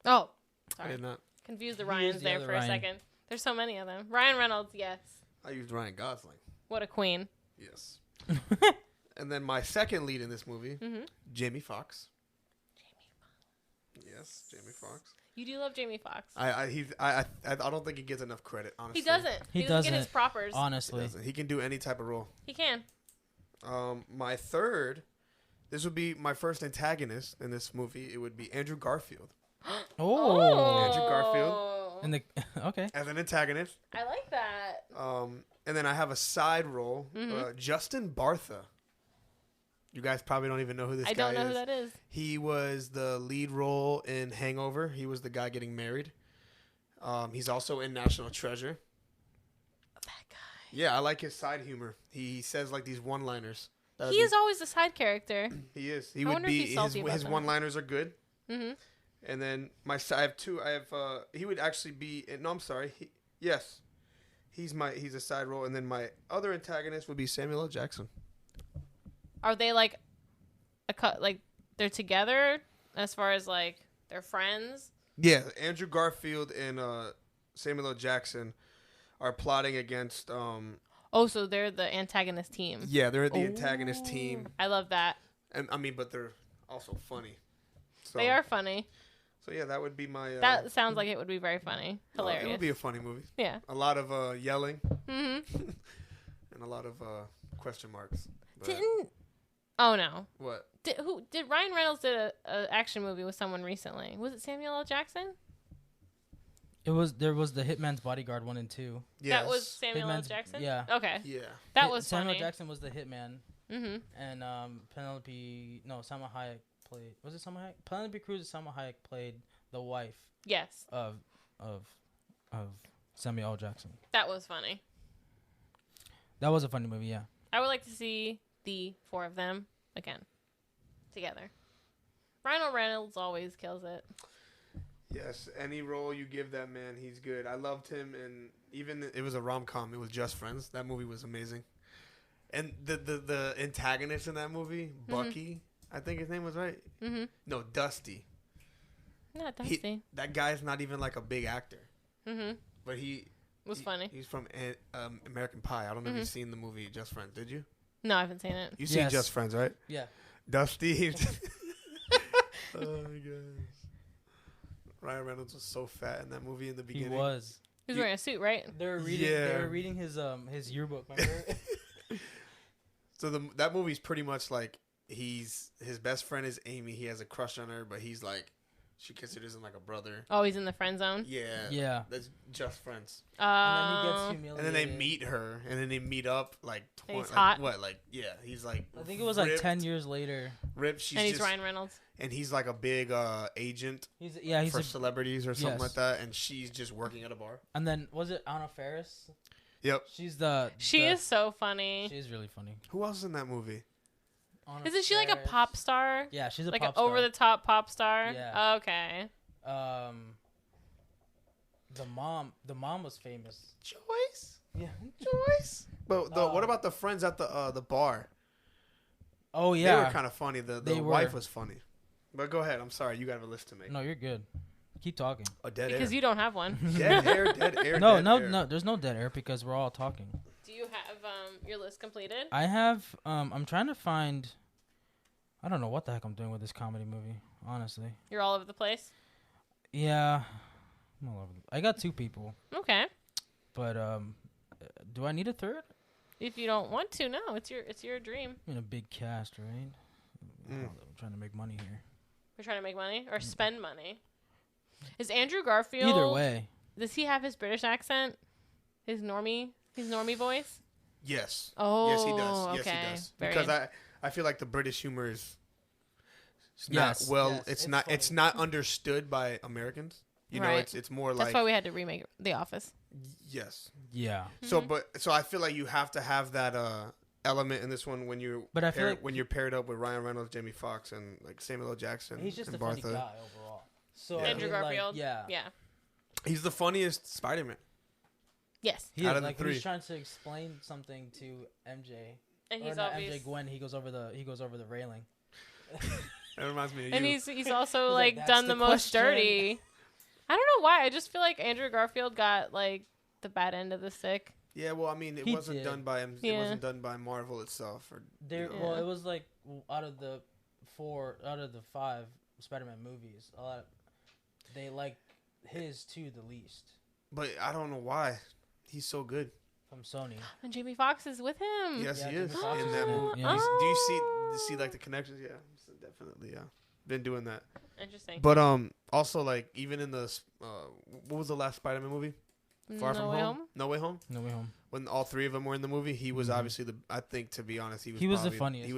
Oh, sorry. I did not. Confused the He Ryans used the there other for Ryan. a second. There's so many of them. Ryan Reynolds, yes. I used Ryan Gosling. What a queen. Yes. And then my second lead in this movie, Jamie Foxx. Yes, Jamie Foxx. You do love Jamie Foxx. I don't think he gets enough credit, honestly. He doesn't. He doesn't get his doesn't, propers. Honestly. He can do any type of role. He can. My third, this would be my first antagonist in this movie. It would be Andrew Garfield. Oh. Andrew Garfield. And the okay. As an antagonist. I like that. And then I have a side role, Justin Bartha. You guys probably don't even know who this guy is. I don't know who that is. He was the lead role in Hangover. He was the guy getting married. He's also in National Treasure. That guy. Yeah, I like his side humor. He says like these one-liners. He is always the side character. He is. I wonder if he's salty about his that. one-liners are good. Mm-hmm. And then I have two. He would actually be. No, I'm sorry. Yes, he's a side role. And then my other antagonist would be Samuel L. Jackson. Are they like they're together as far as like they're friends? Yeah, Andrew Garfield and Samuel L. Jackson are plotting against. Oh, so they're the antagonist team. Yeah, they're the antagonist team. I love that. And but they're also funny. So, They are funny. So yeah, that would be my. That sounds like it would be very funny. Hilarious. It would be a funny movie. Yeah. A lot of yelling. Mm-hmm. And a lot of question marks. But Oh no. what? Did Ryan Reynolds did a action movie with someone recently? Was it Samuel L. Jackson? There was the Hitman's Bodyguard 1 and 2. Yes. That was Samuel L. Hitman's- Jackson? yeah. Okay. Yeah. That was Samuel funny. Jackson was the hitman, Mm-hmm. and Salma Hayek played. Was it Salma Hayek? Penelope Cruz and Salma Hayek played the wife Yes. of Samuel L. Jackson. That was funny. That was a funny movie. Yeah. I would like to see the four of them again. Together. Ryan Reynolds always kills it. Yes, any role you give that man, he's good. I loved him, and even it was a rom-com. It was Just Friends. That movie was amazing. And the antagonist in that movie, Bucky, I think his name was right. Mm-hmm. No, Dusty. Not Dusty. That guy's not even like a big actor, Mm-hmm. but he Was funny. He's from American Pie. I don't know if you've seen the movie Just Friends. Did you? No, I haven't seen it. You seen Yes. Just Friends, right? Yeah. Dusty. Oh my god. Ryan Reynolds was so fat in that movie in the He beginning. was. He was wearing a suit, right? They were reading. Yeah. They were reading his yearbook. Remember? So that movie's pretty much like his best friend is Amy. He has a crush on her, but he's like, she considers him like a brother. Oh, he's in the friend zone? Yeah. Yeah. That's Just Friends. And then he gets And humiliated. then they meet her, and then they meet up like. And he's like, hot? What? Like yeah, he's like. I think it was like ripped, 10 years later. Ripped. She's and he's just, Ryan Reynolds. and he's like a big agent He's for celebrities or something yes. like that, and she's just working at a bar. And then was it Anna Faris? Yep. She's She is so funny. She's really funny. Who else is in that movie? Anna Isn't she like a Faris. pop star? Yeah, she's a Like pop an star. over the top pop star? Yeah. Okay. The mom was famous. Joyce. Yeah. Joyce. But what about the friends at the bar? Oh yeah. They were kind of funny. The They wife were. was funny. But go ahead. I'm sorry. You got a list to make. No, you're good. Keep talking. A dead Because air. you don't have one. Dead air. Dead air. No, dead no, air. no. There's no dead air because we're all talking. Do you have your list completed? I have. I'm trying to find. I don't know what the heck I'm doing with this comedy movie. Honestly. You're all over the place? Yeah. I'm all over I got 2 people, Okay. but do I need a third? If you don't want to, no. It's your dream. I mean, a big cast, right? Mm. I'm trying to make money here. We're trying to make money or spend money. Is Andrew Garfield... Either way. Does he have his British accent? His normie voice? Yes. Oh, Yes, he does. Yes, okay. he does. Very Because good. I feel like the British humor is Yes, not well. yes, it's it's not. funny. It's not understood by Americans. You know, Right. it's more That's like why we had to remake The Office. yes. Yeah. So I feel like you have to have that element in this one when you But I feel like when you're paired up with Ryan Reynolds, Jamie Foxx, and like Samuel L. Jackson. He's just and a funny Bartha. guy overall. So Yeah. I Andrew mean, like, Garfield? yeah. Yeah. He's the funniest Spider-Man. Yes. He Out is, of the like when he's 3. trying to explain something to MJ. And Or he's not obvious. MJ Gwen. He goes over the railing. That reminds me of And you. he's also He's like, like "That's done the the most question." dirty. I don't know why. I just feel like Andrew Garfield got like the bad end of the stick. Yeah, well, I mean, it He wasn't did. done by him. Yeah. It wasn't done by Marvel itself. Or There, you know. well, Yeah. it was like out of the 5 Spider-Man movies, they like his too the least But I don't know why. He's so good. from Sony. And Jamie Foxx is with him. Yes, Yeah, he is Jamie Foxx in is that in it. movie. Yeah. Do you see like the connections? Yeah, definitely. Yeah. been doing that. Interesting. But also like even in the what was the last Spider-Man movie? Far From Home? No Way Home. No Way Home. When all three of them were in the movie, he was obviously I think, to be honest, he was the funniest.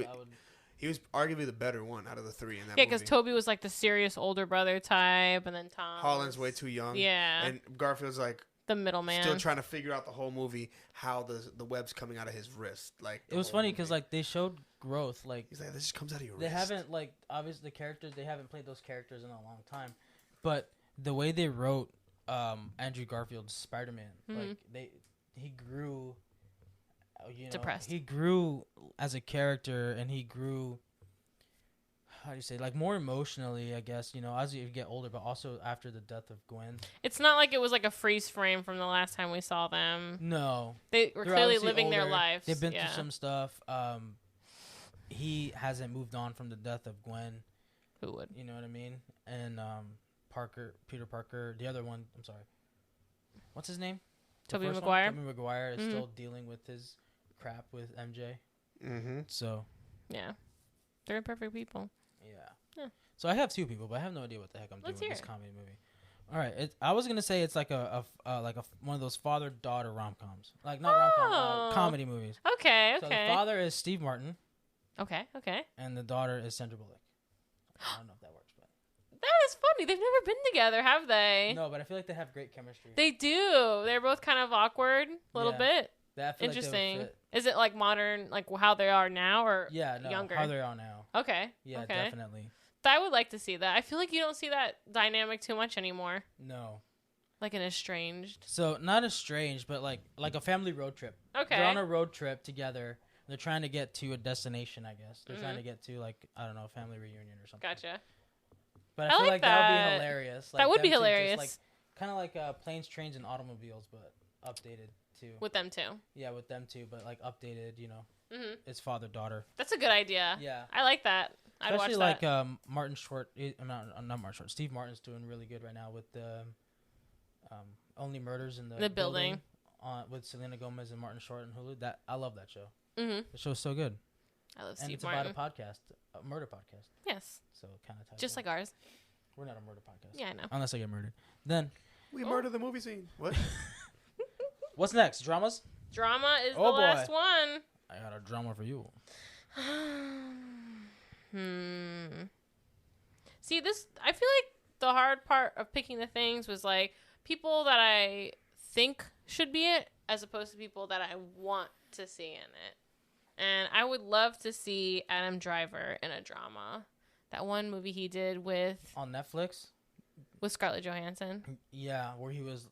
He was arguably the better one out of the three in that movie. Yeah, because Toby was like the serious older brother type, and then Tom. Holland's way too young. Yeah. And Garfield's like the middleman. Still trying to figure out the whole movie how the web's coming out of his wrist. Like it was funny because like they showed growth. Like he's like, this just comes out of your wrist. They haven't like obviously the characters. They haven't played those characters in a long time, but the way they wrote Andrew Garfield's Spider-Man, like he grew. Depressed. He grew as a character, and he grew. How do you say? Like more emotionally, I guess. As you get older, but also after the death of Gwen. It's not like it was like a freeze frame from the last time we saw them. No, they were clearly living older. Their lives. They've been through some stuff. He hasn't moved on from the death of Gwen. Who would? You know what I mean? And Peter Parker, the other one. I'm sorry. What's his name? Tobey Maguire. Tobey Maguire is still dealing with his crap with MJ. Mm-hmm. So. Yeah, they're imperfect people. Yeah. So I have two people, but I have no idea what the heck I'm doing with this comedy movie. All right, I was gonna say it's like a one of those father-daughter rom-coms, like not rom-com, comedy movies. Okay. So the father is Steve Martin. Okay. And the daughter is Sandra Bullock. I don't know if that works, but that is funny. They've never been together, have they? No, but I feel like they have great chemistry. They do. They're both kind of awkward, a little bit. Interesting. Like is it like modern, like how they are now, or younger? How they are now. Okay. Yeah, definitely. I would like to see that. I feel like you don't see that dynamic too much anymore. No. Like an estranged. So not estranged, but like a family road trip. Okay. They're on a road trip together. They're trying to get to a destination, I guess. They're trying to get to like a family reunion or something. Gotcha. But I feel like that would be hilarious. Like, that would be hilarious. Kind of like Planes, Trains, and Automobiles, but updated too. With them too. Yeah, with them too, but like updated. It's father-daughter. That's a good idea. Yeah, I like that. I'd watch that. Especially like Martin Short. Not Martin Short. Steve Martin's doing really good right now with the Only Murders in the Building. With Selena Gomez and Martin Short and Hulu. That I love that show. Mm-hmm. The show's so good. I love and Steve it's Martin. about a podcast, a murder podcast. Yes. So kind of ties just like ours. We're not a murder podcast. Yeah, I know. Unless I get murdered, then we murder the movie scene. What? What's next? Dramas? Drama is the last one. I got a drama for you. See, I feel like the hard part of picking the things was like people that I think should be it as opposed to people that I want to see in it. And I would love to see Adam Driver in a drama. That one movie he did on Netflix with Scarlett Johansson. Yeah, where he was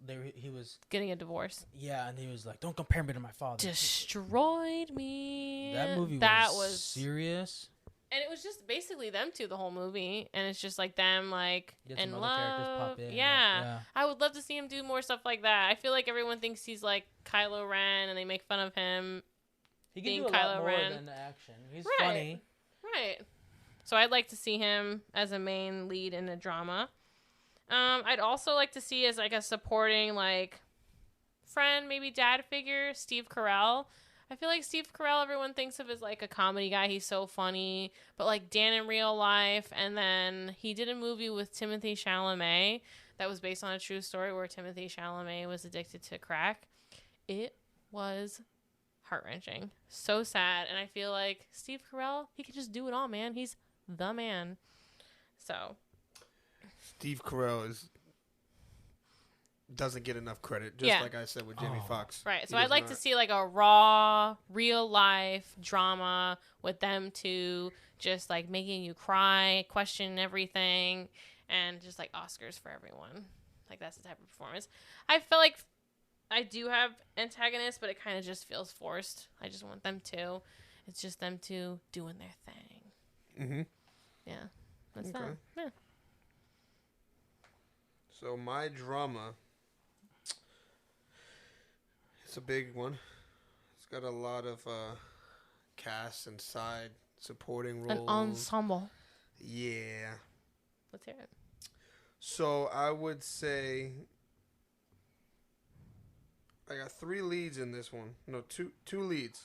getting a divorce. Yeah, and he was like, "Don't compare me to my father." Destroyed me. That movie was serious. And it was just basically them two the whole movie, and it's just like them like in love. Pop in, yeah, I would love to see him do more stuff like that. I feel like everyone thinks he's like Kylo Ren, and they make fun of him. He can do a lot more than the action. He's funny. Right. So I'd like to see him as a main lead in a drama. I'd also like to see as like a supporting like friend, maybe dad figure, Steve Carell. I feel like Steve Carell, everyone thinks of as like a comedy guy. He's so funny, but like Dan in real life. And then he did a movie with Timothée Chalamet that was based on a true story where Timothée Chalamet was addicted to crack. It was heart-wrenching. So sad. And I feel like Steve Carell, he could just do it all, man. He's the man. So Steve Carell doesn't get enough credit, just like I said with Jamie Foxx. Right. So I'd like to see like a raw, real life drama with them two just like making you cry, question everything, and just like Oscars for everyone. Like that's the type of performance. I feel like I do have antagonists, but it kind of just feels forced. I just want them to. It's just them two doing their thing. Mm-hmm. Yeah. That's that. Yeah. So my drama, it's a big one. It's got a lot of cast and side supporting roles. An ensemble. Yeah. Let's hear it. So I would say I got 3 leads in this one. No, two leads.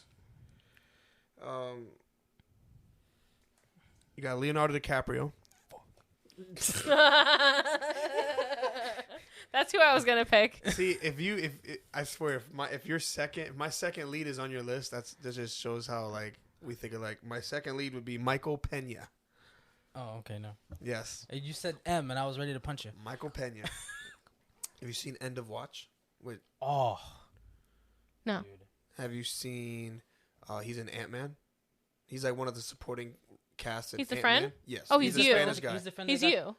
You got Leonardo DiCaprio. Fuck. That's who I was gonna pick. See, I swear, if my second lead is on your list, that just shows how like we think of like my second lead would be Michael Pena. Oh, okay, no. Yes. You said M, and I was ready to punch you. Michael Pena. Have you seen End of Watch? Oh. No. Dude. Have you seen? He's an Ant-Man. He's like one of the supporting cast. He's the Ant-Man. friend? Yes. Oh, he's you. the Spanish guy. He's the friend. He's you.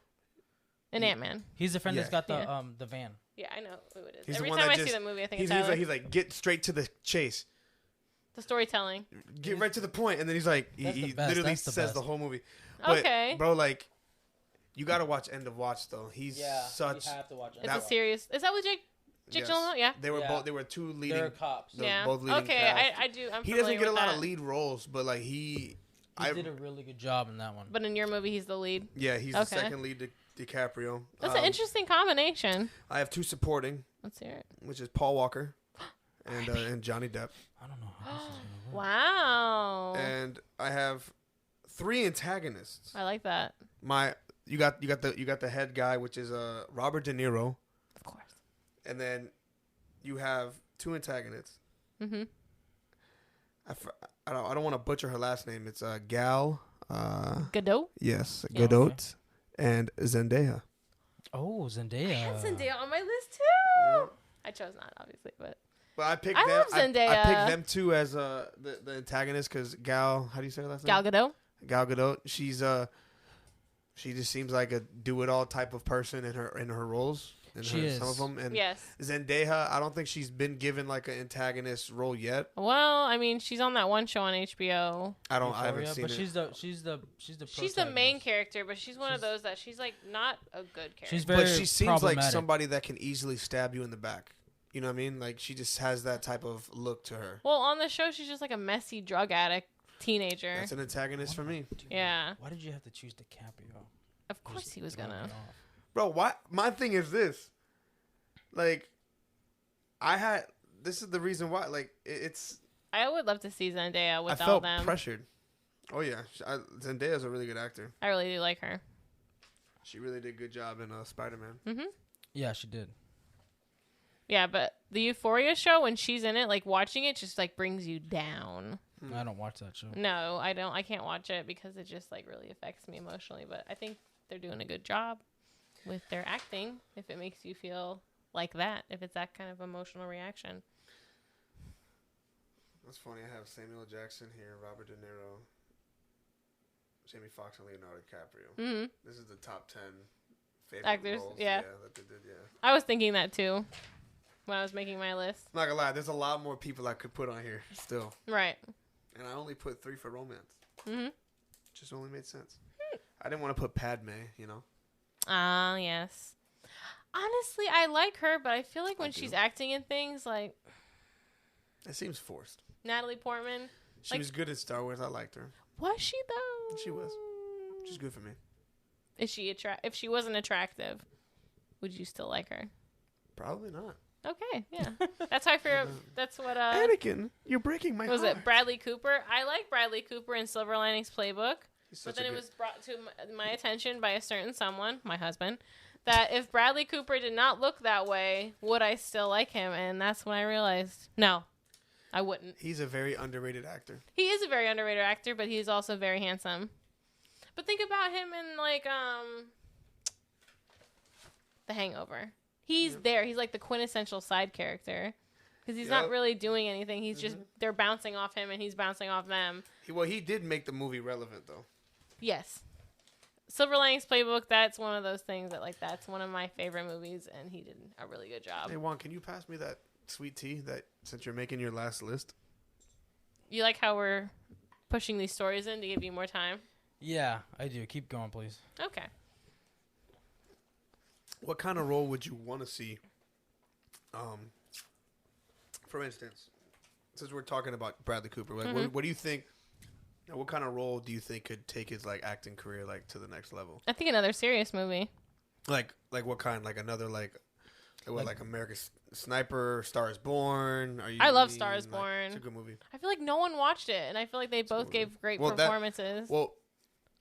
An Ant-Man. He's the friend that's got Yeah. the van. Yeah, I know who it is. He's Every the one time that I see the movie, I think it's he's like get straight to the chase. the storytelling. Get right to the point, and then he's like he literally That's the says best. the whole movie. But, Okay. bro, like you got to watch End of Watch though. He's such. You have to watch it. It's a series. Is that with Jake Yes. Gyllenhaal? Yeah. They were Yeah. both. They were two leading. They're cops. Yeah. Both leading Okay, cast. I do. I'm He familiar doesn't get a with lot that. of lead roles, but like He did a really good job in that one. But in your movie, he's the lead. yeah, he's the Okay. second lead to DiCaprio. That's an interesting combination. I have two supporting, Let's hear it. which is Paul Walker and Johnny Depp, I don't know how this is gonna work. Wow. and I have three antagonists. I like that. You got the head guy, which is Robert De Niro, Of course. and then you have two antagonists. Mm-hmm. I don't want to butcher her last name. It's Gal. Godot? Yes, Yeah. Gadot and Zendaya. Oh, Zendaya. I had Zendaya on my list, too. I chose not, obviously, but... But I picked I them. love Zendaya. I picked them two as the antagonist because Gal. How do you say her last Gal name? Gadot? Gal Gadot. She just seems like a do it all type of person in her roles. She is. Some of them. And Yes. Zendaya, I don't think she's been given like an antagonist role yet. Well, I mean, she's on that one show on HBO. I haven't Euphoria, seen but it. she's the She's the main character, but she's one of those that she's like not a good character. She's very But she seems like problematic. somebody that can easily stab you in the back. You know what I mean? Like she just has that type of look to her. Well, on the show, she's just like a messy drug addict teenager. That's an antagonist for me. Dude, Yeah. Why did you have to choose DiCaprio? Of course he was gonna. Bro, why? My thing is this. Like, this is the reason why. Like, it's. I would love to see Zendaya with I all felt them. pressured. Oh yeah, Zendaya's a really good actor. I really do like her. She really did a good job in Spider-Man. Mm-hmm. Yeah, she did. Yeah, but the Euphoria show, when she's in it, like watching it just like brings you down. I don't watch that show. No, I don't. I can't watch it because it just like really affects me emotionally. But I think they're doing a good job with their acting. If it makes you feel like that, if it's that kind of emotional reaction. That's funny. I have Samuel Jackson here, Robert De Niro, Jamie Foxx, and Leonardo DiCaprio. Mm-hmm. This is the top 10 favorite Actors, roles. yeah. That they did. Yeah. I was thinking that too when I was making my list. I'm not gonna lie, there's a lot more people I could put on here still, Right. and I only put 3 for romance. Mm-hmm. Just only made sense. I didn't want to put Padme. You know. Ah, yes. Honestly, I like her, but I feel like when do. she's acting in things like It seems forced. Natalie Portman, She was good at Star Wars. I liked her. was she though? She was. She's good for me. Is she if she wasn't attractive, would you still like her? Probably not. Okay, yeah. That's how I figure. That's what. Anakin, you're breaking my Was heart. it Bradley Cooper? I like Bradley Cooper in Silver Linings Playbook, He's but such then a it good- was brought to my attention by a certain someone, my husband, that if Bradley Cooper did not look that way, would I still like him? And that's when I realized, no, I wouldn't. He's a very underrated actor. He is a very underrated actor, but he's also very handsome. But think about him in like The Hangover. He's there. He's like the quintessential side character because he's not really doing anything. He's just they're bouncing off him and he's bouncing off them. He did make the movie relevant though. Yes. Silver Linings Playbook, that's one of those things that like that's one of my favorite movies and he did a really good job. Hey Juan, can you pass me that sweet tea that since you're making your last list? You like how we're pushing these stories in to give you more time? Yeah, I do. Keep going, please. Okay. What kind of role would you want to see? For instance, since we're talking about Bradley Cooper, like what do you think? What kind of role do you think could take his like acting career like to the next level? I think another serious movie. Like what kind? Like another like American Sniper, Star is Born. I love Star is Born. It's a good movie. I feel like no one watched it and I feel like they both gave great Well, performances.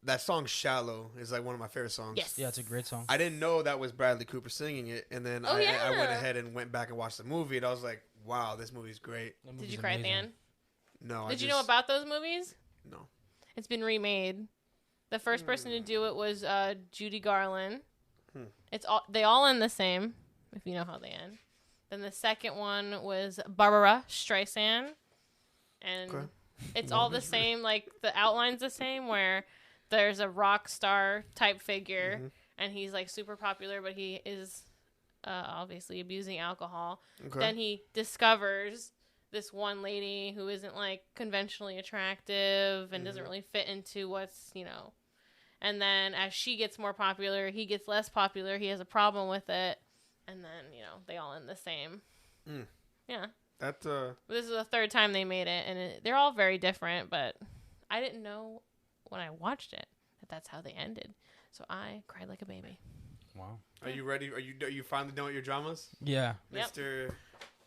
that song "Shallow" is like one of my favorite songs. Yes. Yeah, it's a great song. I didn't know that was Bradley Cooper singing it, and then I went ahead and went back and watched the movie, and I was like, wow, this movie's great. Did you cry at the end? No. Did you know about those movies? No. It's been remade. The first person to do it was Judy Garland. They all end the same, if you know how they end. Then the second one was Barbara Streisand, and it's all the same. Like the outline's the same, where there's a rock star type figure, and he's like super popular, but he is obviously abusing alcohol. Okay. Then he discovers this one lady who isn't like conventionally attractive and doesn't really fit into what's, and then as she gets more popular, he gets less popular. He has a problem with it. And then, they all end the same. Yeah. This is the third time they made it, and they're all very different, but I didn't know when I watched it that that's how they ended. So I cried like a baby. Wow. Are you ready? Are you finally done with your dramas? Yeah. Mr.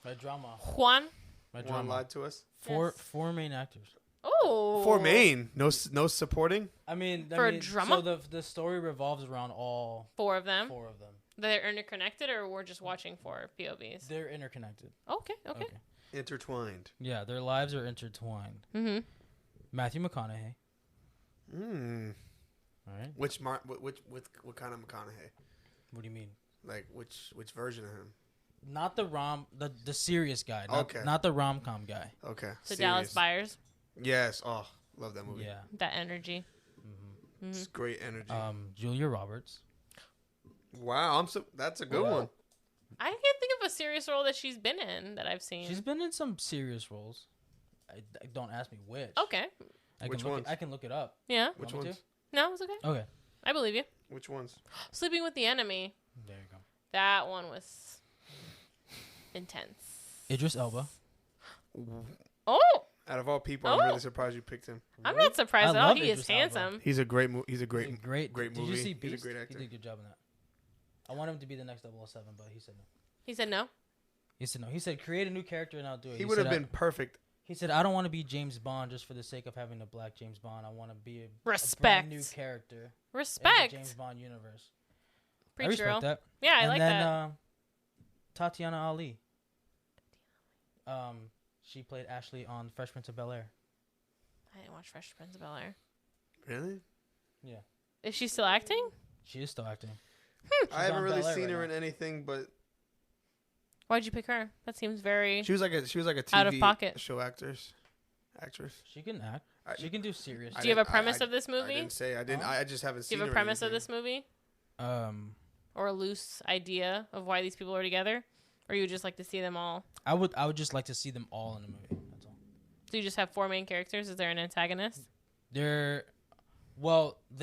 My drama. Juan lied to us. Four main actors. Oh. 4 main? No supporting? I mean, a drama? So the story revolves around all 4 of them? 4 of them. They're interconnected, or we're just watching 4 POVs? They're interconnected. Okay. Intertwined. Yeah, their lives are intertwined. Mm-hmm. Matthew McConaughey. All right. What kind of McConaughey? What do you mean? Like which version of him? Not the serious guy. Okay. Not the rom-com guy. Okay. So Dallas Buyers. Yes. Oh, love that movie. Yeah. That energy. It's great energy. Julia Roberts. Wow, that's a good one. I can't think of a serious role that she's been in that I've seen. She's been in some serious roles. Don't ask me which. Okay. Which ones? I can look it up. Yeah. Which ones? No, it's okay. Okay. I believe you. Which ones? Sleeping with the Enemy. There you go. That one was intense. Idris Elba. Oh. Out of all people, I'm really surprised you picked him. Really? I'm not surprised at all. He is handsome. Elba. He's a great movie. He's a great movie. Did you see Beast? He's a great actor. He did a good job in that. I want him to be the next 007, but he said no. He said no? He said no. He said create a new character and I'll do it. He would have been perfect. He said I don't want to be James Bond just for the sake of having a black James Bond. I want to be a brand new character. Respect. In the James Bond universe. Pretty I respect that. Yeah, I like that. And then Tatiana Ali. She played Ashley on Fresh Prince of Bel-Air. I didn't watch Fresh Prince of Bel-Air. Really? Yeah. Is she still acting? She is still acting. I haven't really seen her in anything, but why'd you pick her? That seems very. She was like a TV out of pocket show actress. She can act. She can do serious. Do you have a premise of this movie? I didn't say I didn't. I just haven't seen. Do you have a premise of this movie? Or a loose idea of why these people are together, or you would just like to see them all? I would just like to see them all in the movie. That's all. So you just have 4 main characters. Is there an antagonist? They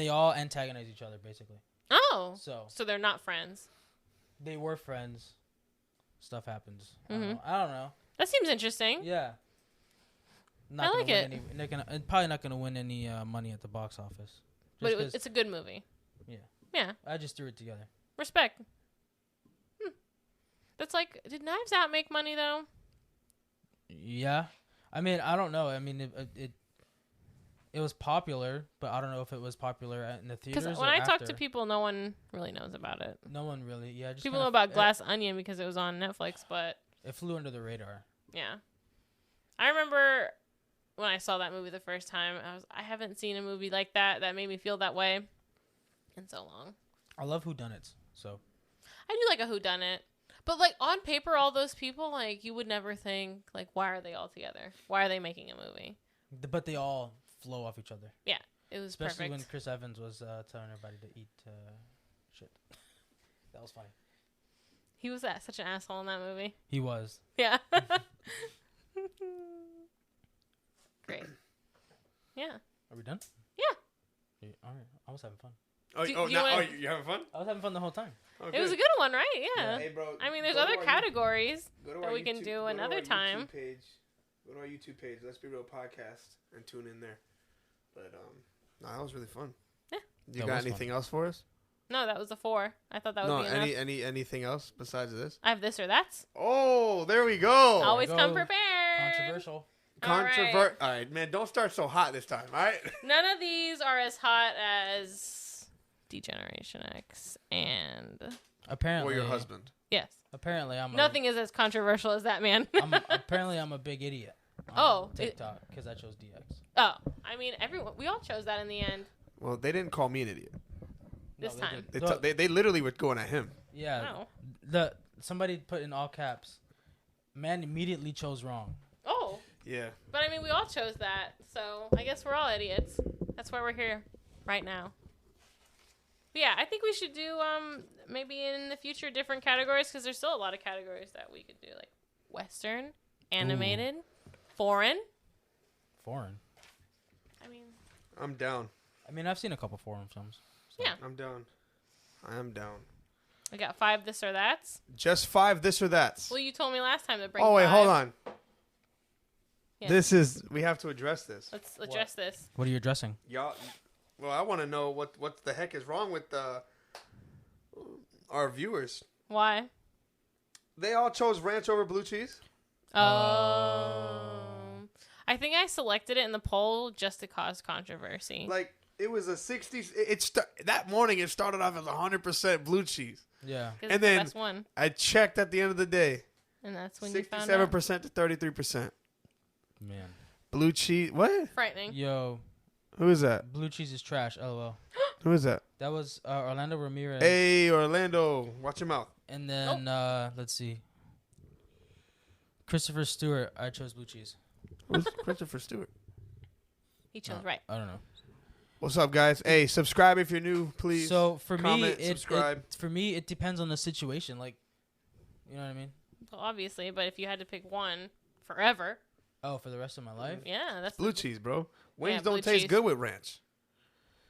all antagonize each other basically. Oh. So they're not friends. They were friends. Stuff happens. I don't know. That seems interesting. Yeah. I like it. They're probably not gonna win any money at the box office. But it's a good movie. Yeah. Yeah. I just threw it together. Respect. That's like, did Knives Out make money though? Yeah. I mean, I don't know. I mean, it was popular, but I don't know if it was popular in the theaters. Because when I talk to people, no one really knows about it. No one really, yeah. Just people know about Glass Onion because it was on Netflix, but it flew under the radar. Yeah, I remember when I saw that movie the first time. I haven't seen a movie like that made me feel that way in so long. I love whodunits, so I do like a whodunit, but like on paper, all those people, like you would never think like, why are they all together? Why are they making a movie? But they all flow off each other. Yeah, it was especially perfect. when Chris Evans was telling everybody to eat shit. That was funny. He was such an asshole in that movie. He was. Yeah. Great. Yeah. Are we done? Yeah. All right. I was having fun. You having fun? I was having fun the whole time. Oh, it was a good one, right? Yeah. Hey, bro. I mean, there's other categories that we can YouTube, do another time. Go to our YouTube page. Let's Be Real Podcast and tune in there. But that was really fun. Yeah. You got anything else for us? No, that was the 4. I thought that would be enough. Anything else besides this? I have this or that. Oh, there we go. Always come prepared. Controversial. All right, man. Don't start so hot this time. All right. None of these are as hot as D-Generation X and apparently or your husband. Yes. Apparently, nothing is as controversial as that man. Apparently, I'm a big idiot. TikTok because I chose DX. Oh, I mean, we all chose that in the end. Well, they didn't call me an idiot. This time. They literally were going at him. Yeah. Oh. Somebody put in all caps. Man immediately chose wrong. Oh. Yeah. But I mean, we all chose that, so I guess we're all idiots. That's why we're here right now. But yeah, I think we should do maybe in the future different categories because there's still a lot of categories that we could do, like Western, animated, foreign. Foreign. I mean, I'm down. I mean, I've seen a couple foreign films. So. Yeah. I'm down. I am down. We got 5 this or that's. Just 5 this or that's. Well, you told me last time to bring. Oh wait, 5. hold on. Yeah. We have to address this. Let's address this. What are you addressing? Y'all, well, I want to know what the heck is wrong with our viewers. Why? They all chose ranch over blue cheese. I think I selected it in the poll just to cause controversy. Like it was a 60s. That morning it started off as 100% blue cheese. Yeah, and then the best one. I checked at the end of the day. And that's when you found out. 67% to 33%. Man. Blue cheese. What? Frightening. Yo. Who is that? Blue cheese is trash. LOL. Who is that? That was Orlando Ramirez. Hey, Orlando. Watch your mouth. And then, let's see. Christopher Stewart. I chose blue cheese. Who's Christopher Stewart? He chose right. I don't know. What's up, guys? Hey, subscribe if you're new, please. So for comment, me, subscribe. For me, it depends on the situation. Like, you know what I mean? Well, obviously, but if you had to pick one forever. Oh, for the rest of my life? Yeah, that's blue cheese, bro. Wings blue don't taste cheese. good with ranch.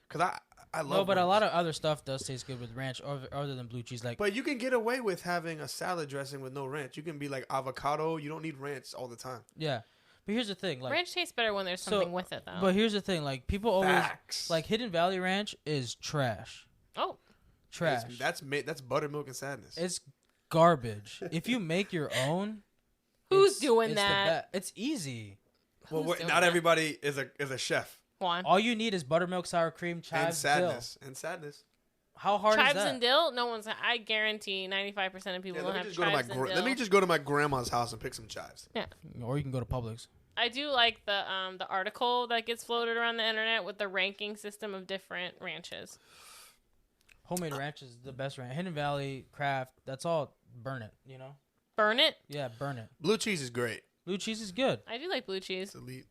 Cause I love. No, but wings. a lot of other stuff does taste good with ranch, other than blue cheese. Like, but you can get away with having a salad dressing with no ranch. You can be like avocado. You don't need ranch all the time. yeah. But here's the thing, like ranch tastes better when there's something with it, though. But here's the thing, like people always Facts. like Hidden Valley Ranch is trash. Oh, trash. That's buttermilk and sadness. It's garbage. If you make your own, who's doing that? It's easy. Well, not everybody is a chef. Juan. All you need is buttermilk, sour cream, chives, and sadness. How hard chives is that? And dill? No one's. I guarantee 95% of people don't have chives and dill. Let me just go to my grandma's house and pick some chives. Yeah. Or you can go to Publix. I do like the article that gets floated around the internet with the ranking system of different ranches. Homemade ranch is the best ranch. Hidden Valley, Kraft, that's all burn it, you know? Burn it? Yeah, burn it. Blue cheese is great. Blue cheese is good. I do like blue cheese. It's elite.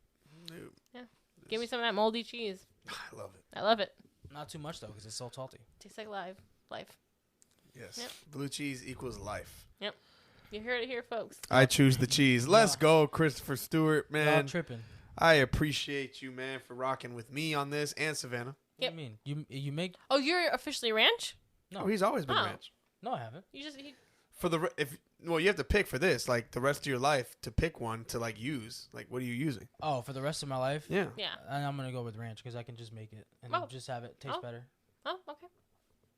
Yeah. Give me some of that moldy cheese. I love it. I love it. Not too much, though, because it's so salty. Tastes like life. Yes. Yep. Blue cheese equals life. Yep. You heard it here, folks. I choose the cheese. Let's go, Christopher Stewart, man. Y'all tripping. I appreciate you, man, for rocking with me on this and Savanah. What do you mean? You make... Oh, you're officially ranch? No. Oh, he's always been ranch. No, I haven't. You just... you have to pick for this, like, the rest of your life to pick one to, like, use. Like, what are you using? Oh, for the rest of my life? Yeah. Yeah. And I'm going to go with ranch because I can just make it and just have it taste better. Oh, okay.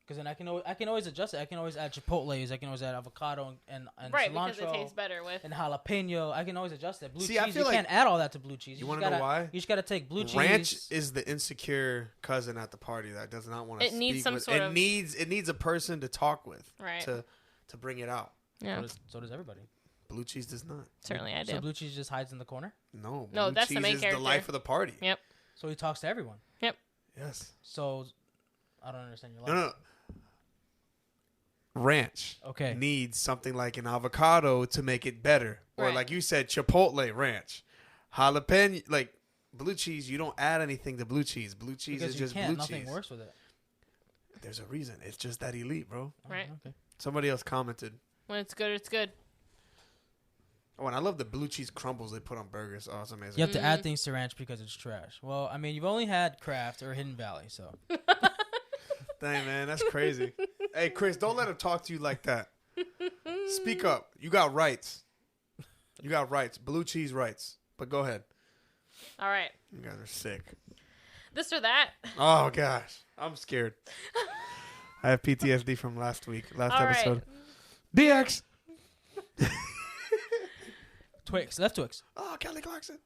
Because then I can always adjust it. I can always add chipotles. I can always add avocado and right, cilantro. Because it tastes better with. And jalapeno. I can always adjust it. Blue cheese, I feel you can't add all that to blue cheese. You want to know why? You just got to take blue cheese. Ranch is the insecure cousin at the party that does not want to speak. It needs some sort of... of... It needs a person to talk with. Right. To bring it out. Yeah. So does everybody. Blue cheese does not. Certainly I do. So blue cheese just hides in the corner? No. No, that's the main character. Is the life of the party. Yep. So he talks to everyone? Yep. Yes. So, I don't understand your life. No. Ranch needs something like an avocado to make it better. Or like you said, chipotle ranch. Jalapeno, like blue cheese, you don't add anything to blue cheese. Blue cheese is just blue cheese. Nothing works with it. There's a reason. It's just that elite, bro. Right. Okay. Somebody else commented. When it's good, it's good. Oh, and I love the blue cheese crumbles they put on burgers. Oh, it's amazing. You have to add things to ranch because it's trash. Well, I mean, you've only had Kraft or Hidden Valley, so. Dang, man, that's crazy. Hey, Chris, don't let him talk to you like that. Speak up. You got rights. You got rights. Blue cheese rights. But go ahead. All right. You guys are sick. This or that. Oh, gosh. I'm scared. I have PTSD from last episode. Right. DX. Twix. Left Twix. Oh, Kelly Clarkson.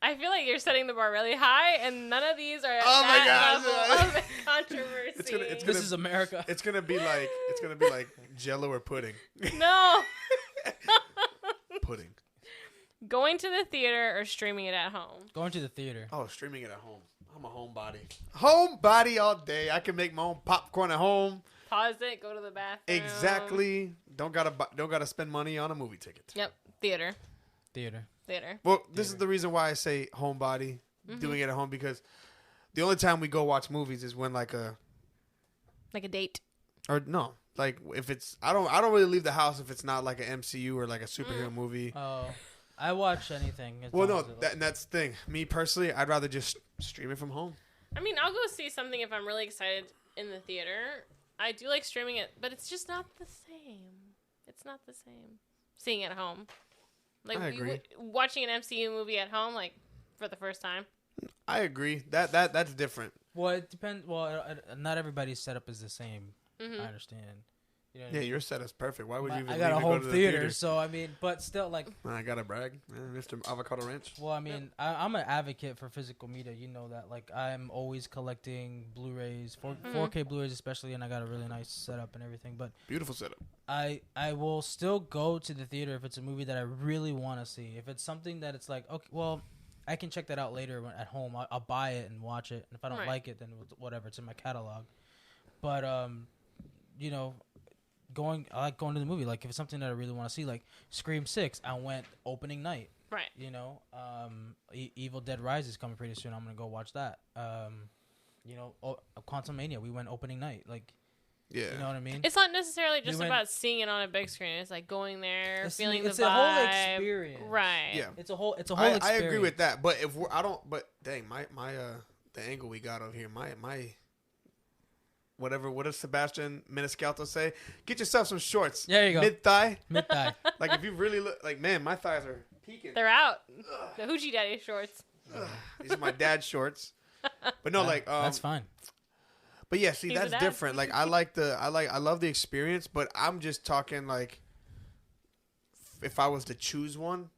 I feel like you're setting the bar really high, and none of these are at that level of controversy. This is America. It's gonna be like Jello or pudding. No. Pudding. Going to the theater or streaming it at home? Going to the theater. Oh, streaming it at home. I'm a homebody. Homebody all day. I can make my own popcorn at home. Pause it. Go to the bathroom. Exactly. Don't gotta spend money on a movie ticket. Yep. Theater. Well, this is the reason why I say homebody, doing it at home, because the only time we go watch movies is when like a date. Or no, like if it's I don't really leave the house if it's not like an MCU or like a superhero movie. Oh, I watch anything. Well, no, that's the thing. Me personally, I'd rather just stream it from home. I mean, I'll go see something if I'm really excited in the theater. I do like streaming it, but it's just not the same. It's not the same. Seeing it at home. Like, I agree. Watching an MCU movie at home, like, for the first time. I agree. That's different. Well, it depends. Well, not everybody's setup is the same. I understand. You know your setup's perfect. Why would you even I got a home go to theater, theater, so I mean, but still, like... I gotta brag. Mr. Avocado Ranch. Well, I mean, I'm an advocate for physical media. You know that. Like, I'm always collecting Blu-rays, 4K Blu-rays especially, and I got a really nice setup and everything. But beautiful setup. I will still go to the theater if it's a movie that I really want to see. If it's something that it's like, okay, well, I can check that out later at home. I'll buy it and watch it. And if I don't like it, then whatever. It's in my catalog. But, you know... I like going to the movie. Like if it's something that I really want to see, like Scream 6, I went opening night. Right. You know, Evil Dead Rise is coming pretty soon. I'm gonna go watch that. You know, Quantumania, we went opening night. Like, yeah, you know what I mean. It's not necessarily just about seeing it on a big screen. It's like going there, feeling the vibe. It's a whole experience, right? Yeah, it's a whole experience. I agree with that. But if dang, my the angle we got over here, my. Whatever. What does Sebastian Maniscalco say? Get yourself some shorts. There you go. Mid thigh. Like if you really look, like man, my thighs are peaking. They're out. The Hoochie Daddy shorts. These are my dad's shorts. But no, that's fine. But yeah, see, that's different. Like I love the experience, but I'm just talking like if I was to choose one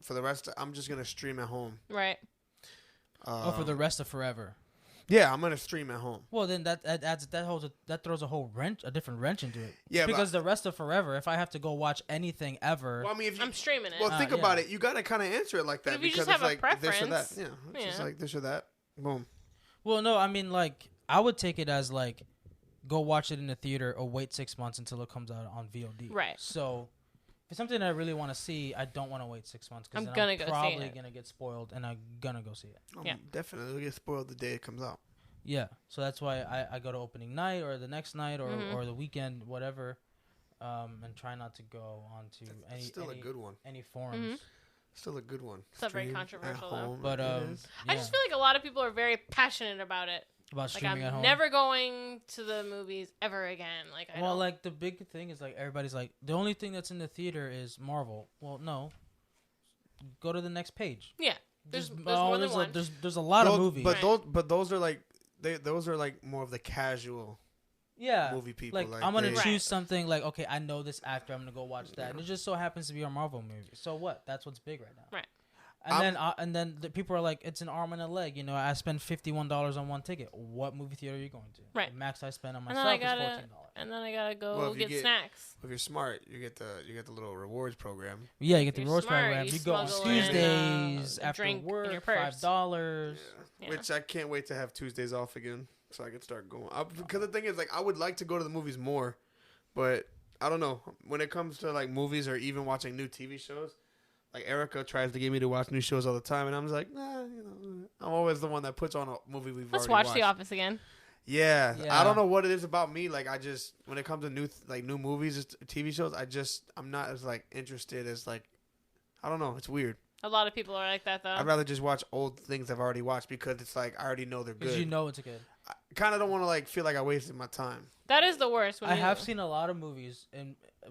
for the rest, I'm just gonna stream at home. Right. For the rest of forever. Yeah, I'm gonna stream at home. Well, then that throws a different wrench into it. Yeah, because the rest of forever, if I have to go watch anything ever, well, I mean, I'm streaming it. Well, think about it. You gotta kind of answer it like that because it's like this or that. Yeah, it's just like this or that. Boom. Well, no, I mean like I would take it as like go watch it in the theater or wait 6 months until it comes out on VOD. Right. So if it's something that I really want to see, I don't want to wait 6 months because I'm probably gonna get spoiled and I'm gonna go see it. Yeah, definitely. It'll get spoiled the day it comes out. Yeah, so that's why I go to opening night or the next night or the weekend, whatever, and try not to go on to a good one. Any forums. Still a good one. It's not very controversial though. But I just feel like a lot of people are very passionate about it. About streaming at home. I'm never going to the movies ever again. Like like the big thing is like everybody's like the only thing that's in the theater is Marvel. Well, no. Go to the next page. Yeah. There's more than one. There's a lot of movies. But those are like those are like more of the casual movie people. Like I'm gonna choose something like, okay, I know this actor, I'm gonna go watch that. And it just so happens to be a Marvel movie. So what? That's what's big right now. Right. And then the people are like, it's an arm and a leg. You know, I spend $51 on one ticket. What movie theater are you going to? Right. The max I spend on myself is $14. And then I gotta go get snacks. If you're smart, you get the little rewards program. Yeah, you get the rewards program. You go on Tuesdays after work, $5. Yeah. Which I can't wait to have Tuesdays off again, so I can start going. Because the thing is, like, I would like to go to the movies more, but I don't know. When it comes to like movies or even watching new TV shows, like Erica tries to get me to watch new shows all the time, and I'm just like, nah, you know, I'm always the one that puts on a movie we've already watched. Let's watch The Office again. Yeah, I don't know what it is about me. Like, I just when it comes to new movies, TV shows, I'm not as like interested as like, I don't know. It's weird. A lot of people are like that though. I'd rather just watch old things I've already watched because it's like I already know they're good. Because you know it's good. I kind of don't want to like feel like I wasted my time. That is the worst. I have seen a lot of movies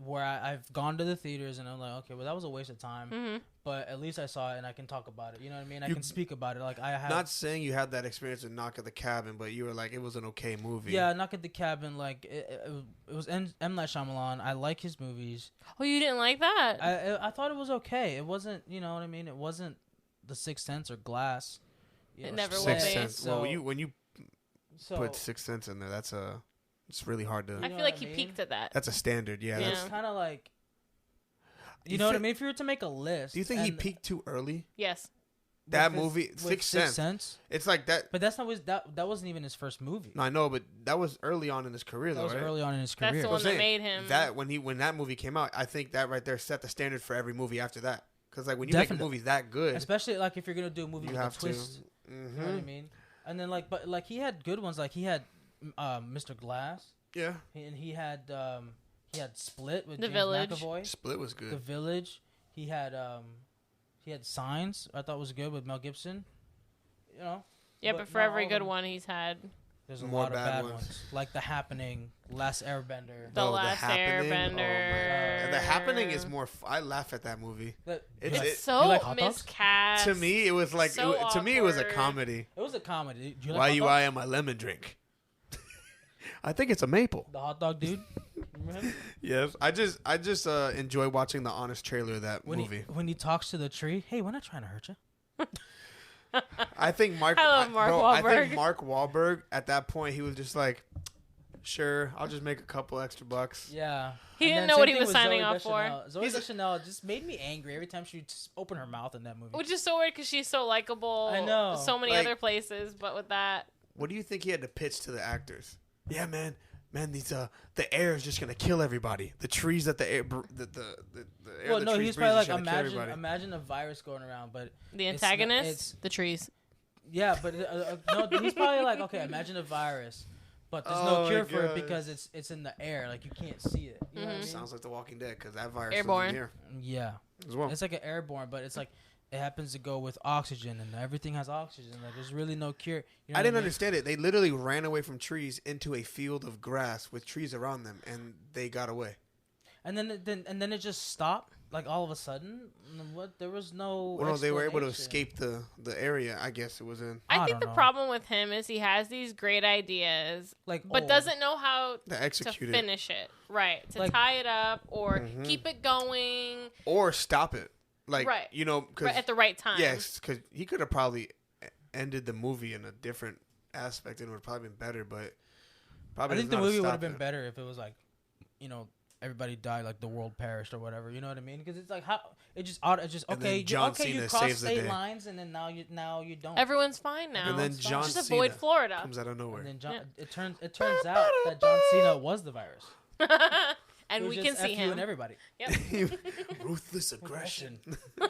where I've gone to the theaters and I'm like, okay, well that was a waste of time. Mm-hmm. But at least I saw it and I can talk about it. You know what I mean? I can speak about it. Like I have. Not saying you had that experience with Knock at the Cabin, but you were like, it was an okay movie. Yeah, Knock at the Cabin. Like it was M. Night Shyamalan. I like his movies. Oh, you didn't like that? I thought it was okay. It wasn't. You know what I mean? It wasn't The Sixth Sense or Glass. It never will Sixth be. Sense. So, well, when you put Sixth Sense in there, it's really hard to. I feel like he peaked at that. That's a standard. Yeah. It's kind of like. You know what I mean? If you were to make a list. Do you think he peaked too early? Yes. That movie, Sixth Sense. It's like that. But that's not that wasn't even his first movie. No, I know, but that was early on in his career, though. That was right? Early on in his career. That's the one that made him. When that movie came out, I think that right there set the standard for every movie after that. Because like when you make a movie that good, especially like if you're gonna do a movie with a twist, you know what I mean? And then but he had good ones. Like he had Mr. Glass. Yeah. And he had Split with The James Village. McAvoy. Split was good. The Village. He had Signs. I thought was good with Mel Gibson. You know. Yeah, but for every good one he's had, there's a lot of bad ones. Like The Happening, Last Airbender. The Last Airbender. The Happening is more. I laugh at that movie. It's so miscast. To me, it was like. To me, it was a comedy. It was a comedy. Do you like Why you eyeing my lemon drink? I think it's a maple. The hot dog dude. Remember him? Yes, I just enjoy watching the honest trailer of that movie. When he talks to the tree, hey, we're not trying to hurt you. I think Mark. I love Mark Wahlberg. I think Mark Wahlberg at that point he was just like, sure, I'll just make a couple extra bucks. Yeah. He didn't know what he was signing off for. Zoe Deschanel just made me angry every time she just opened her mouth in that movie. Which is so weird because she's so likable. I know. So many other places, but with that. What do you think he had to pitch to the actors? Yeah, man, these the air is just gonna kill everybody. The trees that the air, the air. Well, no, he's probably like imagine a virus going around, but the antagonist, it's the trees. Yeah, but no, he's probably like, okay, imagine a virus, but there's no cure for it because it's in the air, like you can't see it. You know what I mean? Sounds like The Walking Dead because that virus airborne. Was in here. Yeah, as well. It's like an airborne, but it's like. It happens to go with oxygen, and everything has oxygen. Like there's really no cure. You know I didn't understand it. They literally ran away from trees into a field of grass with trees around them, and they got away. And then it just stopped. Like all of a sudden, what? There was no. Well, no, they were able to escape the area. I guess it was in. I think the problem with him is he has these great ideas, but doesn't know how to finish it. Right, to tie it up or keep it going or stop it. Like, you know, cause, at the right time. Yes, because he could have probably ended the movie in a different aspect and it would have probably been better, but probably I think the movie would have been better if it was like, you know, everybody died, like the world perished or whatever. You know what I mean? Because it's like how it just okay, you cross state lines and then now you don't. Everyone's fine now. And then John just Cena avoid Florida. Comes out of nowhere. And then it turns out that John Cena was the virus. And we can see him. And everybody. Yep. Ruthless aggression. All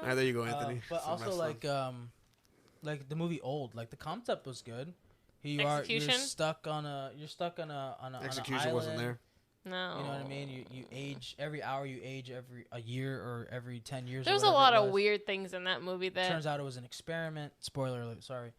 right, there you go, Anthony. But also like the movie Old, like the concept was good. You're stuck on a Execution an wasn't there. No. You know what I mean? You age every hour. You age a year or every 10 years. There's a lot of weird things in that movie. That turns out it was an experiment. Spoiler alert. Sorry,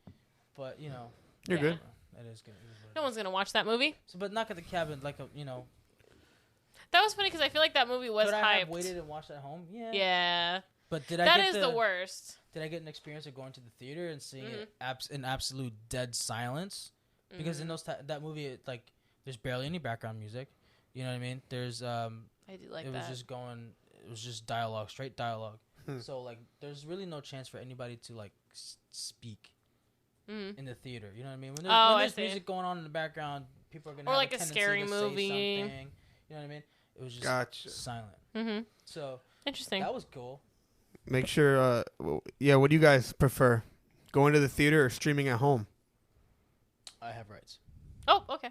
but you know. You're good. It is good. No one's gonna watch that movie. So, but Knock at the Cabin, like That was funny because I feel like that movie was hyped. Could I have waited and watched at home? Yeah. Yeah. But that is the worst. Did I get an experience of going to the theater and seeing it in absolute dead silence? Because in that movie, there's barely any background music. You know what I mean? There's I do like that. It was just dialogue, straight dialogue. So there's really no chance for anybody to speak in the theater. You know what I mean? When there's music going on in the background, people are gonna have a tendency scary to movie. Say something. You know what I mean? It was just silent. Mm-hmm. So interesting. That was cool. Make sure. What do you guys prefer? Going to the theater or streaming at home? I have rights. Oh, okay.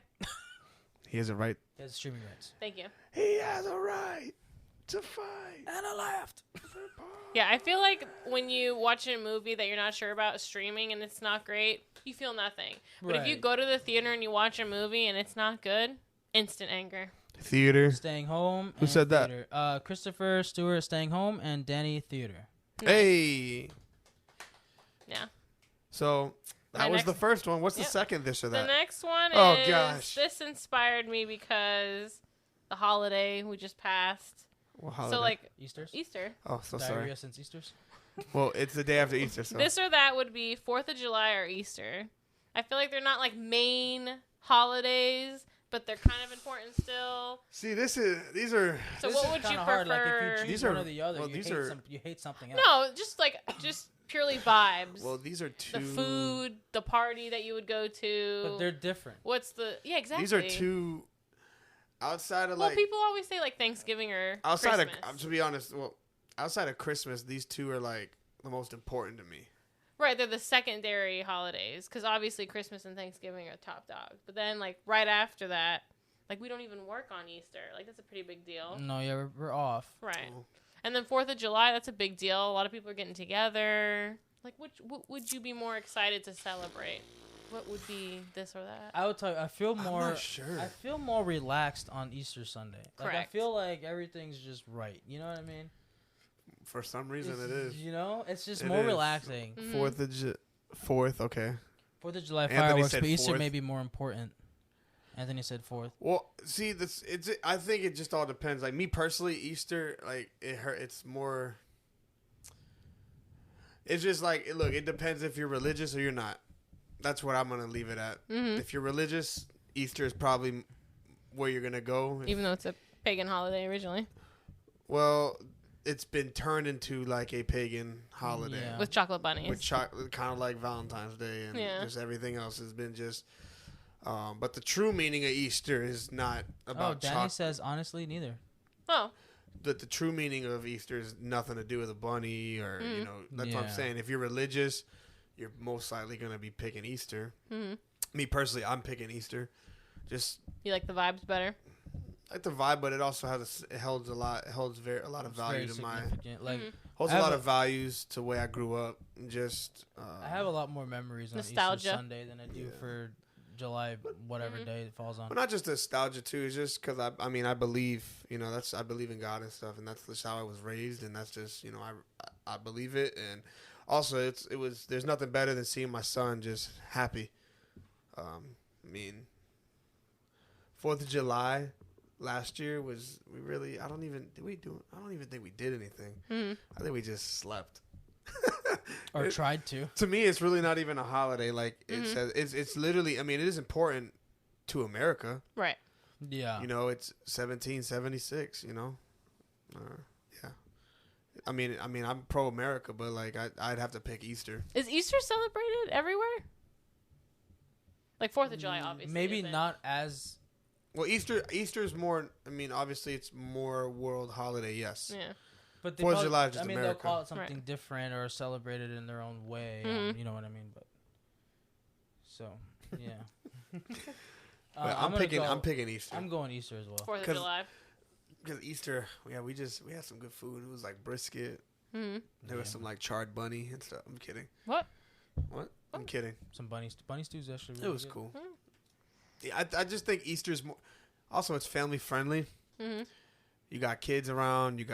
He has a right. He has streaming rights. Thank you. He has a right to fight. And I laughed. Yeah, I feel like when you watch a movie that you're not sure about streaming and it's not great, you feel nothing. But if you go to the theater and you watch a movie and it's not good, instant anger. Theater. Staying home. Who said theater. That? Christopher Stewart, Staying Home, and Danny, Theater. Nice. Hey. Yeah. So that was the first one. What's the second this or that? The next one gosh. This inspired me because the holiday we just passed. What holiday? So Easter. Oh, so Diarrhea sorry. Since Easter's. Well, it's the day after Easter. So. This or that would be 4th of July or Easter. I feel like they're not main holidays, but they're kind of important still. See, these are. So what would you prefer? Hard. If you choose one or the other, you hate something else. No, just purely vibes. Well, these are two. The food, the party that you would go to. But they're different. Exactly. These are two. Outside of people always say like Thanksgiving or outside Christmas. of, to be honest, outside of Christmas, these two are like the most important to me. Right, they're the secondary holidays because obviously Christmas and Thanksgiving are top dog. But then like right after that, like we don't even work on Easter. Like that's a pretty big deal. No, yeah, we're off. Right, and then 4th of July, that's a big deal. A lot of people are getting together. Like, what would you be more excited to celebrate? What would be this or that? I would tell you, I feel more. I'm not sure. I feel more relaxed on Easter Sunday. Like, Correct. I feel like everything's just right. You know what I mean? For some reason, it is. You know, it's just more relaxing. 4th, okay. 4th of July Anthony fireworks, said but Easter 4th. may be more important. Anthony said 4th. Well, see, I think it just all depends. Like me personally, Easter, like it's more. It's just like, look, it depends if you're religious or you're not. That's what I'm gonna leave it at. Mm-hmm. If you're religious, Easter is probably where you're gonna go. Even though it's a pagan holiday originally. Well, it's been turned into like a pagan holiday. Yeah. With chocolate bunnies. With chocolate, kind of like Valentine's Day, and just everything else has been just. But the true meaning of Easter is not about Danny chocolate. says honestly, neither. Oh. The true meaning of Easter is nothing to do with a bunny or you know. That's what I'm saying. If you're religious, you're most likely gonna be picking Easter. Mm-hmm. Me personally, I'm picking Easter. Just you like the vibes better. I like the vibe, but it also holds a lot of value to my like holds a lot of values to the way I grew up. Just I have a lot more memories on Easter Sunday than I do for July whatever day it falls on. But not just nostalgia too. It's just because I believe I believe in God and stuff, and that's just how I was raised, and that's just I believe it, and also there's nothing better than seeing my son just happy. I mean, 4th of July last year was I don't even think we did anything. Mm-hmm. I think we just slept. Or tried to. To me, it's really not even a holiday. Like it says, it's literally. I mean, it is important to America, right? Yeah. It's 1776. Yeah. I mean, I'm pro America, but like I'd have to pick Easter. Is Easter celebrated everywhere? Like 4th of July, obviously. Maybe not as. Well, Easter is more. I mean, obviously, it's more world holiday. Yes. Yeah. But 4th of July is just America. They'll call it something right. different or celebrate it in their own way. You know what I mean? But so yeah. I'm picking Easter. I'm going Easter as well. 4th of July. Because Easter, we had some good food. It was like brisket. Mm-hmm. There was some like charred bunny and stuff. I'm kidding. What? I'm kidding. Some bunny stews actually. Really It was good. cool. Yeah, I just think Easter's more. Also, it's family friendly. Mm-hmm. You got kids around. You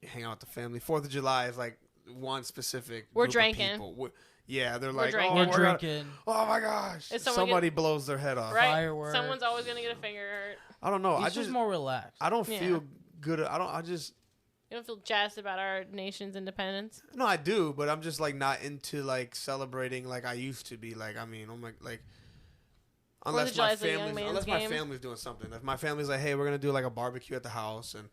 hang out with the family. 4th of July is like one specific. We're group drinking. Of people. They're We're like, drinking. We're drinking. Oh my gosh! Somebody blows their head off. Right. Fireworks. Someone's always gonna get a finger hurt. I don't know. Easter's more relaxed. I don't feel good. I just. You don't feel jazzed about our nation's independence? No, I do, but I'm just like not into like celebrating like I used to be. Like I mean, unless my family's doing something. If my family's like, hey, we're gonna do like a barbecue at the house and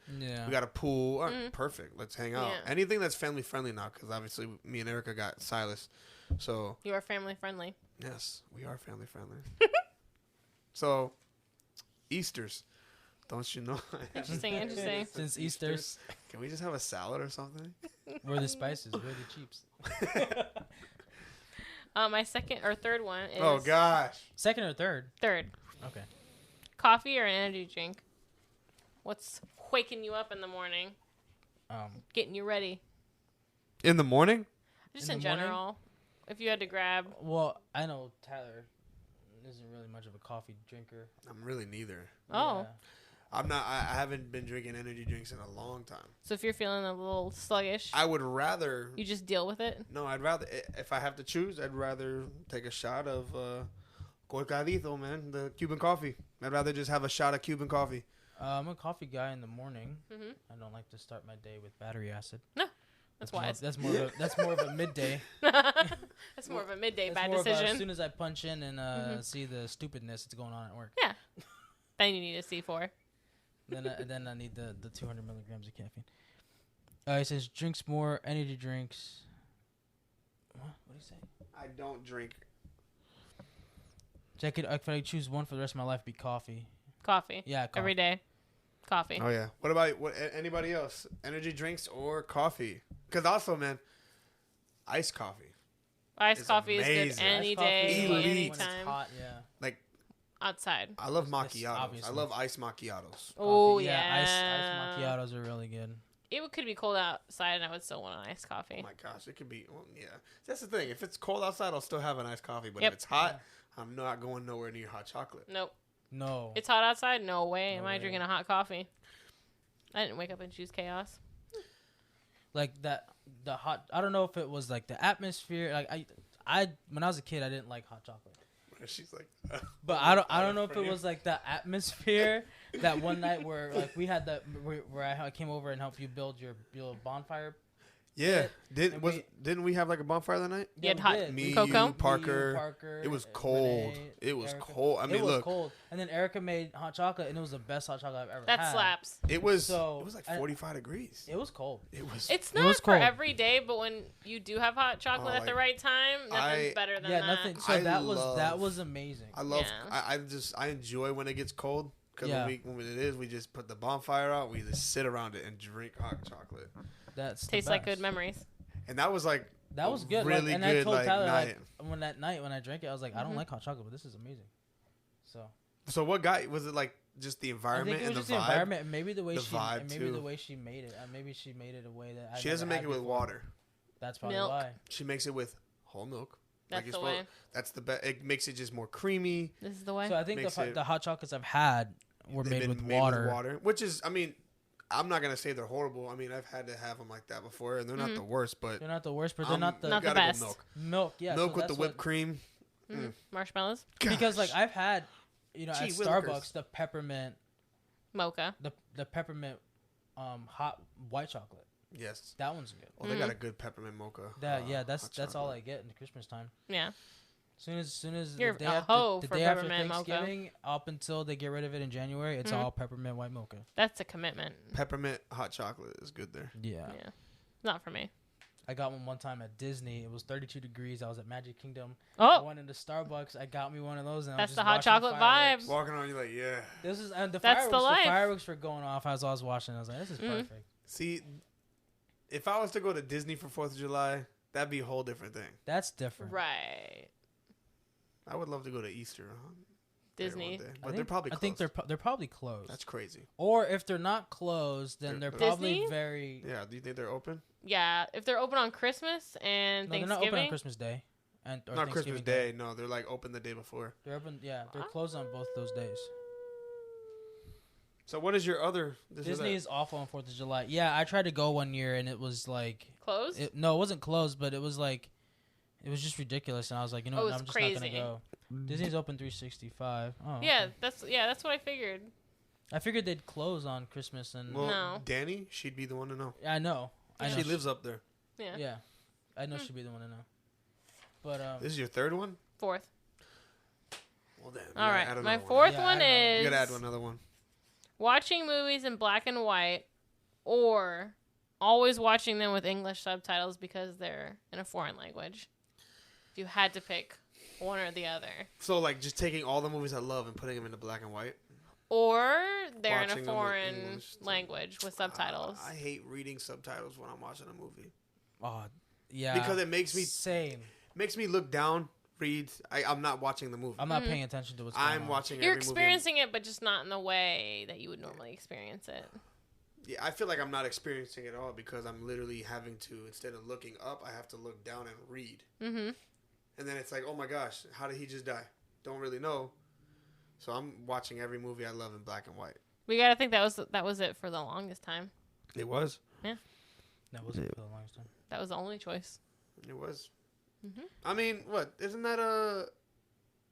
we got a pool, all right, perfect. Let's hang out. Yeah. Anything that's family friendly now, because obviously me and Erica got Silas, so You are family friendly. yes, we are family friendly. So, Easter's. Don't you know? Interesting. Since Easter's, Can we just have a salad or something? we're the spices, we're the cheaps. My second or third one is... Oh, gosh. Second or third? Third. Okay. Coffee or an energy drink? What's waking you up in the morning? Getting you ready? In the morning? Just in general. If you had to grab... Well, I know Tyler isn't really much of a coffee drinker. I'm really neither. Oh. Yeah. I'm not. I haven't been drinking energy drinks in a long time. So if you're feeling a little sluggish... I would rather... You just deal with it? No, I'd rather... If I have to choose, I'd rather take a shot of Colcadito, man. The Cuban coffee. I'd rather just have a shot of Cuban coffee. I'm a coffee guy in the morning. Mm-hmm. I don't like to start my day with battery acid. No. That's wise. That's more of a midday. That's more of a midday bad decision. As soon as I punch in and see the stupidness that's going on at work. Yeah. Then you need a C4. Then I need the 200 milligrams of caffeine. It says drinks more energy drinks. What do you say? I don't drink. If I choose one for the rest of my life, it'd be coffee. Coffee. Yeah, coffee. Every day. Coffee. Oh yeah. What about anybody else? Energy drinks or coffee? Because also, man, iced coffee. Iced coffee is good any day, anytime. Hot, yeah. Like outside. I love macchiatos. I love iced macchiatos. Oh yeah. Iced macchiatos are really good. It could be cold outside, and I would still want an iced coffee. Oh my gosh, it could be. Well, yeah, that's the thing. If it's cold outside, I'll still have an iced coffee. But if it's hot, I'm not going nowhere near hot chocolate. Nope. No. It's hot outside? No way. Am I drinking a hot coffee? I didn't wake up and choose chaos. Like the hot. I don't know if it was like the atmosphere. Like I when I was a kid, I didn't like hot chocolate. She's like, but I don't know if it was like the atmosphere that one night where like we had where I came over and helped you build your bonfire. Yeah, didn't we have like a bonfire that night? You had hot me, cocoa? you, Parker. It was cold. Renee, it was Erica. cold. I mean, it was look, cold. And then Erica made hot chocolate, and it was the best hot chocolate I've ever had. That slaps. It was like 45 degrees. It was cold. It's not for every day, but when you do have hot chocolate at the right time, nothing's better than that. Nothing. So that was amazing. I love. Yeah. I enjoy when it gets cold because when we just put the bonfire out, we just sit around it and drink hot chocolate. Tastes like good memories. And that was good. Really and good. I told Tyler night. When I drank it, I was like, I don't like hot chocolate, but this is amazing. So what was it like? Just the environment and the vibe. The environment, and maybe the way the way she made it. Maybe she made it a way that she doesn't make it with water. That's probably why. She makes it with whole milk. That's the way. That's the best. It makes it just more creamy. This is the way. So I think the hot chocolates I've had were made with water. Which is, I mean, I'm not gonna say they're horrible. I mean, I've had to have them like that before, and they're not the worst. But they're not the worst. But they're not the best. Milk, yeah. Milk with the whipped cream. Marshmallows. Gosh. Because like I've had, at Starbucks, the peppermint mocha. The peppermint hot white chocolate. Yes, that one's good. Oh, they got a good peppermint mocha. That's all I get in Christmas time. Yeah. Soon as You're the day after Thanksgiving, mocha. up until they get rid of it in January, it's all peppermint white mocha. That's a commitment. Peppermint hot chocolate is good there. Yeah. Not for me. I got one time at Disney. It was 32 degrees. I was at Magic Kingdom. Oh. I went into Starbucks. I got me one of those. And that's I was just the hot chocolate vibe. Walking on, you're like, yeah. This is the fireworks were going off as I was watching. I was like, this is perfect. See, if I was to go to Disney for 4th of July, that'd be a whole different thing. That's different. Right. I would love to go to Easter. Disney. But they're probably closed. I think they're probably closed. That's crazy. Or if they're not closed, then they're probably very... Yeah, do you think they're open? Yeah, if they're open on Christmas and Thanksgiving. They're not open on Christmas Day. Not Christmas Day. No, they're like open the day before. They're open, yeah. They're closed on both those days. So what is your other... Disney is awful on 4th of July. Yeah, I tried to go one year and it was like... Closed? No, it wasn't closed, but it was like... It was just ridiculous, and I was like, you know what, I'm just not gonna go. Disney's open 365. Oh, yeah, okay. That's what I figured. I figured they'd close on Christmas and. Well, no. Danny, she'd be the one to know. I know. She lives up there. Yeah. Yeah, I know she'd be the one to know. But this is your third one? 4th. Well, damn. All right, my fourth one is. You gotta add another one. Watching movies in black and white, or always watching them with English subtitles because they're in a foreign language. You had to pick one or the other. So, like, just taking all the movies I love and putting them into black and white? Or they're in a foreign language with subtitles. I hate reading subtitles when I'm watching a movie. Oh, yeah. Because it makes me... Same. Makes me look down, read. I'm not watching the movie. I'm not paying attention to what's going on. I'm watching You're experiencing it, but just not in the way that you would normally experience it. Yeah, I feel like I'm not experiencing it at all because I'm literally having to, instead of looking up, I have to look down and read. Mm-hmm. And then it's like, oh my gosh, how did he just die? Don't really know. So I'm watching every movie I love in black and white. We gotta think that was it for the longest time. It was? Yeah. That was it for the longest time. That was the only choice. It was. Mm-hmm. I mean, what? Isn't that a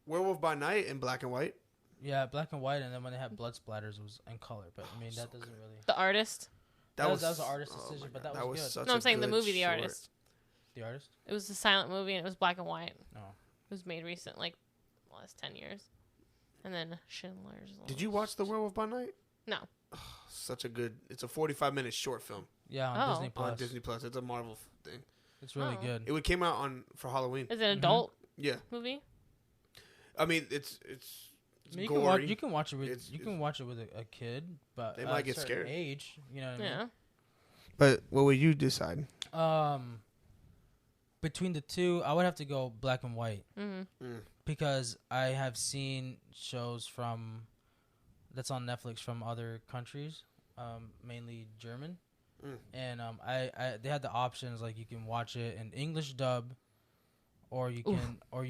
Werewolf by Night in black and white? Yeah, black and white, and then when they had blood splatters, it was in color. But I mean, that doesn't really. The Artist. That was an artist's decision, but that was good. Such no, I'm saying the movie, The Artist. The Artist? It was a silent movie, and it was black and white. Oh. It was made recent, like, last 10 years. And then Schindler's List. Did you watch The Werewolf by Night? No. Oh, such a good... It's a 45-minute short film. Yeah, on Disney Plus. On Disney Plus. It's a Marvel thing. It's really good. It came out for Halloween. Is it an adult Yeah. movie? I mean, it's You gory. can watch it with a kid, but they might get scared. Age, you know what I mean? But what would you decide? Between the two, I would have to go black and white because I have seen shows that's on Netflix from other countries, mainly German, and they had the options like you can watch it in English dub, or you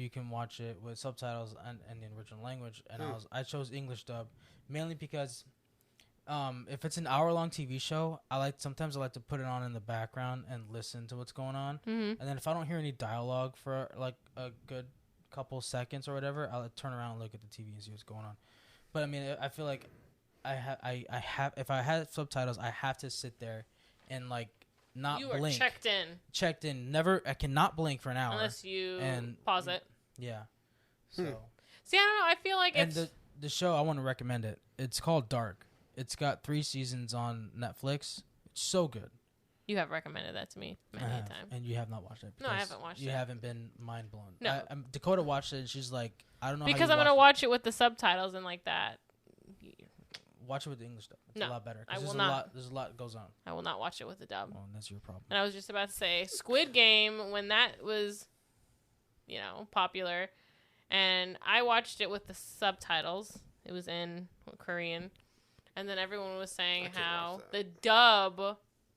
can watch it with subtitles and the original language, and I chose English dub mainly because. If it's an hour-long TV show, sometimes I like to put it on in the background and listen to what's going on. And then if I don't hear any dialogue for like a good couple seconds or whatever, I'll turn around and look at the TV and see what's going on. But I mean, I feel like I have if I had subtitles, I have to sit there and like not blink. You are checked in. Never. I cannot blink for an hour unless you pause it. Yeah. So. See, I don't know. I feel like the show I want to recommend it. It's called Dark. It's got 3 seasons on Netflix. It's so good. You have recommended that to me many times. And you have not watched it. No, I haven't watched it. You haven't been mind blown. No. Dakota watched it, and she's like, I don't know because I'm going to watch it with the subtitles and like that. Watch it with the English dub. It's a lot better. I will not. There's a lot goes on. I will not watch it with the dub. Well, that's your problem. And I was just about to say, Squid Game, when that was, popular, and I watched it with the subtitles. It was in Korean. And then everyone was saying how the dub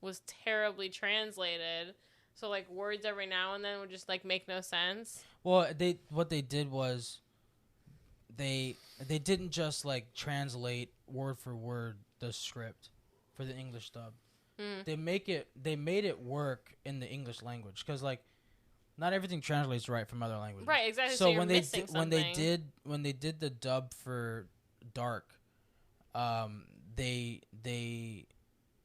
was terribly translated. So, like, words every now and then would just, like, make no sense. Well, what they did was they didn't just, like, translate word for word the script for the English dub. They made it work in the English language. Because, like, not everything translates right from other languages. Right, exactly. So you're when they did the dub for Dark, they